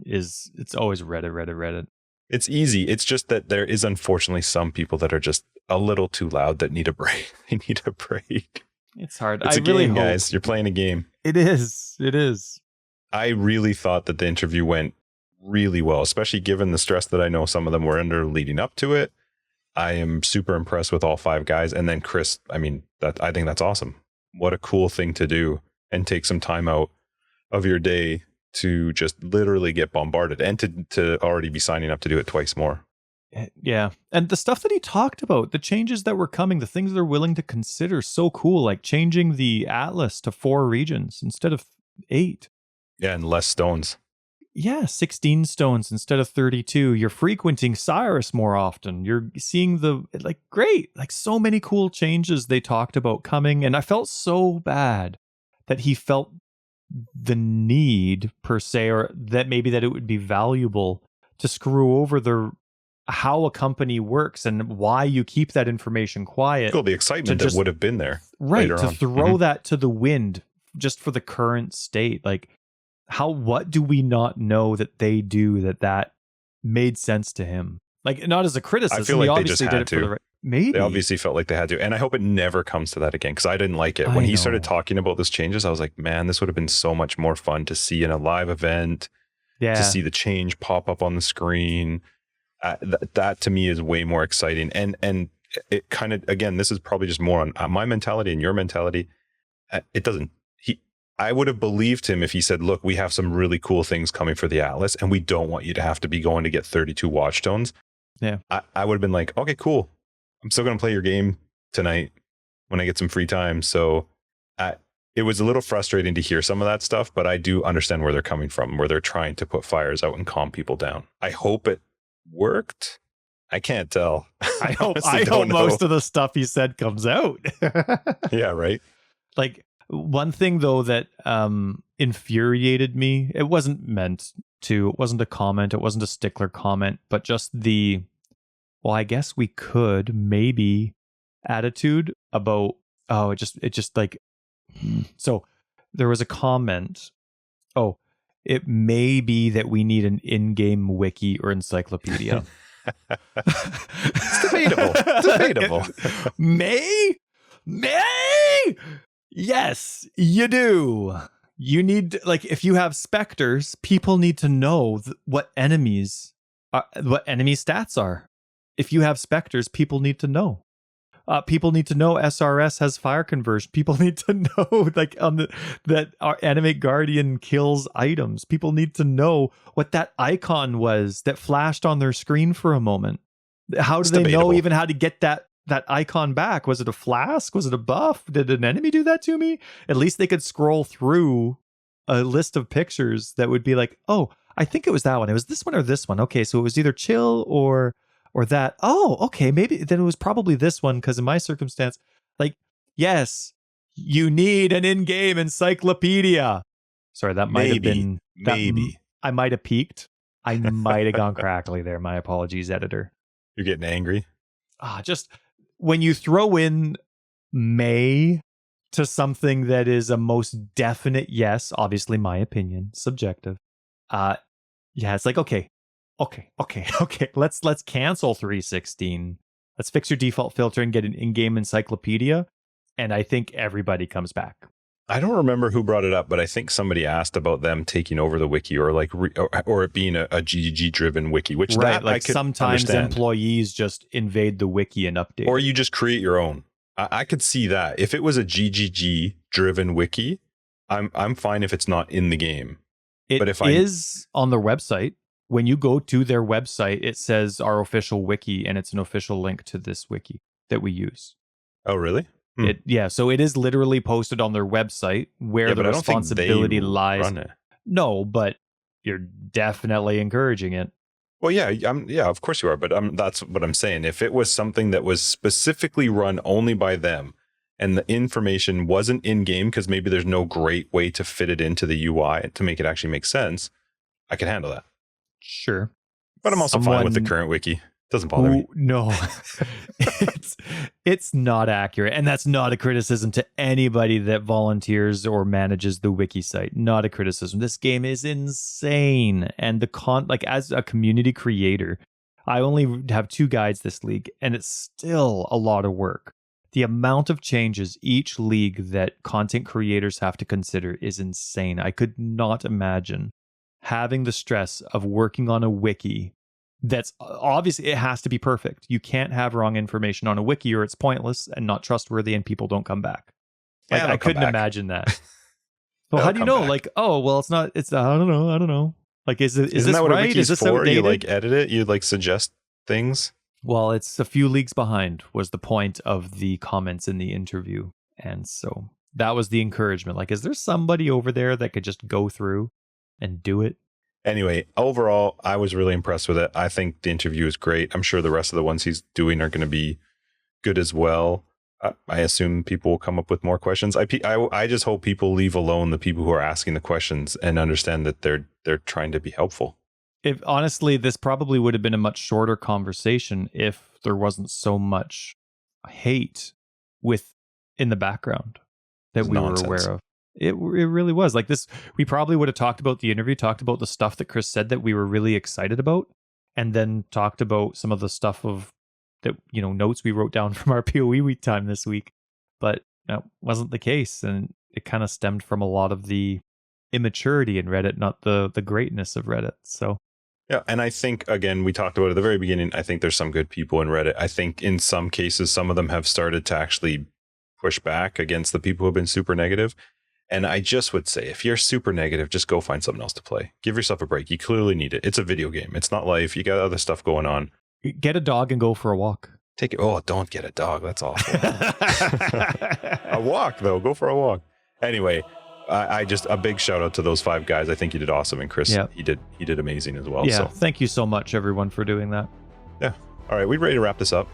it's always Reddit. It's easy. It's just that there is unfortunately some people that are just a little too loud that need a break. They need a break. It's hard. It's a game, guys. You're playing a game. It is. I really thought that the interview went really well, especially given the stress that I know some of them were under leading up to it. I am super impressed with all 5 guys. And then Chris, I think that's awesome. What a cool thing to do, and take some time out of your day to just literally get bombarded, and to already be signing up to do it twice more. Yeah. And the stuff that he talked about, the changes that were coming, the things they're willing to consider, so cool. Like changing the atlas to 4 regions instead of 8. Yeah, and less stones. Yeah, 16 stones instead of 32. You're frequenting Cyrus more often. You're seeing great, so many cool changes they talked about coming. And I felt so bad that he felt the need per se, or that maybe that it would be valuable to screw over how a company works and why you keep that information quiet. Well, the excitement that would have been there. Right, to on. throw that to the wind just for the current state. Like, what do we not know that they do that made sense to him? Like, not as a criticism. I feel like they just had to. Maybe. They obviously felt like they had to. And I hope it never comes to that again, because I didn't like it. When he started talking about those changes, I was like, man, this would have been so much more fun to see in a live event. Yeah. To see the change pop up on the screen. That to me is way more exciting. And it kind of, again, this is probably just more on my mentality and your mentality. I would have believed him if he said, look, we have some really cool things coming for the Atlas, and we don't want you to have to be going to get 32 watchstones. Yeah. I would have been like, okay, cool. I'm still going to play your game tonight when I get some free time. So it was a little frustrating to hear some of that stuff, but I do understand where they're coming from, where they're trying to put fires out and calm people down. I hope it worked. I can't tell. I hope most of the stuff he said comes out. Yeah, right. Like, one thing though that infuriated me, it wasn't meant to, it wasn't a comment, it wasn't a stickler comment, but just I guess we could maybe attitude about, it just like, so there was a comment. it may be that we need an in-game wiki or encyclopedia. It's debatable. Debatable. May? Yes, you do. You need, like, if you have specters, people need to know what enemy stats are. If you have specters, people need to know. People need to know SRS has fire conversion. People need to know, like, that our animate guardian kills items. People need to know what that icon was that flashed on their screen for a moment. How do they know even how to get that icon back? Was it a flask? Was it a buff? Did an enemy do that to me? At least they could scroll through a list of pictures that would be like, oh, I think it was that one. It was this one or this one. Okay, so it was either chill or that. Oh, okay, maybe then it was probably this one, because in my circumstance, like, yes, you need an in-game encyclopedia. Sorry, that might have been... Maybe. I might have peaked. I might have gone crackly there. My apologies, editor. You're getting angry? Just when you throw in may to something that is a most definite yes, obviously my opinion, subjective. Yeah, it's like, okay. Let's cancel 316. Let's fix your default filter and get an in-game encyclopedia. And I think everybody comes back. I don't remember who brought it up, but I think somebody asked about them taking over the wiki, or like, or it being a GGG driven wiki, which right, that like I could sometimes understand. Employees just invade the wiki and update. Or you just create your own. I could see that. If it was a GGG driven wiki, I'm fine if it's not in the game. But if is on their website. When you go to their website, it says our official wiki, and it's an official link to this wiki that we use. Oh, really? So it is literally posted on their website where the responsibility lies. Run it. No, but you're definitely encouraging it. Well, yeah, of course you are. But that's what I'm saying. If it was something that was specifically run only by them, and the information wasn't in game because maybe there's no great way to fit it into the UI to make it actually make sense, I can handle that. Sure. But I'm also fine with the current wiki. Doesn't bother me. No, it's not accurate. And that's not a criticism to anybody that volunteers or manages the wiki site. Not a criticism. This game is insane. And like, as a community creator, I only have 2 guides this league, and it's still a lot of work. The amount of changes each league that content creators have to consider is insane. I could not imagine having the stress of working on a wiki that's obviously, it has to be perfect. You can't have wrong information on a wiki, or it's pointless and not trustworthy, and people don't come back. Like, I couldn't imagine that. Well, how do you know? Back. Like, oh, well, it's not. It's I don't know. Like, is this that what right? Is this for? outdated? You like edit it? You like suggest things? Well, it's a few leagues behind was the point of the comments in the interview, and so that was the encouragement. Like, is there somebody over there that could just go through and do it? Anyway, overall, I was really impressed with it. I think the interview is great. I'm sure the rest of the ones he's doing are going to be good as well. I assume people will come up with more questions. I just hope people leave alone the people who are asking the questions and understand that they're trying to be helpful. If honestly, this probably would have been a much shorter conversation if there wasn't so much hate in the background that we were aware of. It really was like this. We probably would have talked about the interview, talked about the stuff that Chris said that we were really excited about, and then talked about some of the stuff notes we wrote down from our PoE week time this week. But that wasn't the case, and it kind of stemmed from a lot of the immaturity in Reddit, not the greatness of Reddit. So yeah, and I think, again, we talked about it at the very beginning, I think there's some good people in Reddit. I think in some cases, some of them have started to actually push back against the people who have been super negative. And I just would say, if you're super negative, just go find something else to play. Give yourself a break. You clearly need it. It's a video game. It's not life. You got other stuff going on. Get a dog and go for a walk. Take it. Oh, don't get a dog. That's awful. A walk, though. Go for a walk. Anyway, I just a big shout out to those 5 guys. I think you did awesome. And Chris, he did amazing as well. Yeah. So thank you so much, everyone, for doing that. Yeah. All right. We ready to wrap this up?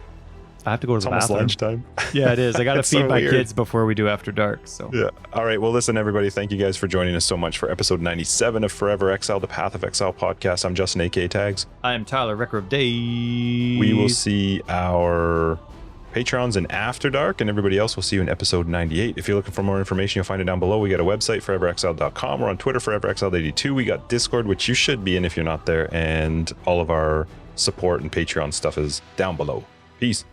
I have to go to the bathroom. Almost lunchtime. Yeah, it is. I got to feed my kids before we do After Dark. So yeah. All right. Well, listen, everybody. Thank you guys for joining us so much for episode 97 of Forever Exiled, the Path of Exile podcast. I'm Justin, A.K.A. Tags. I am Tyler, Wrecker of Days. We will see our Patreons in After Dark, and everybody else, we'll see you in episode 98. If you're looking for more information, you'll find it down below. We got a website, foreverexiled.com. We're on Twitter, foreverexiled82. We got Discord, which you should be in if you're not there, and all of our support and Patreon stuff is down below. Peace.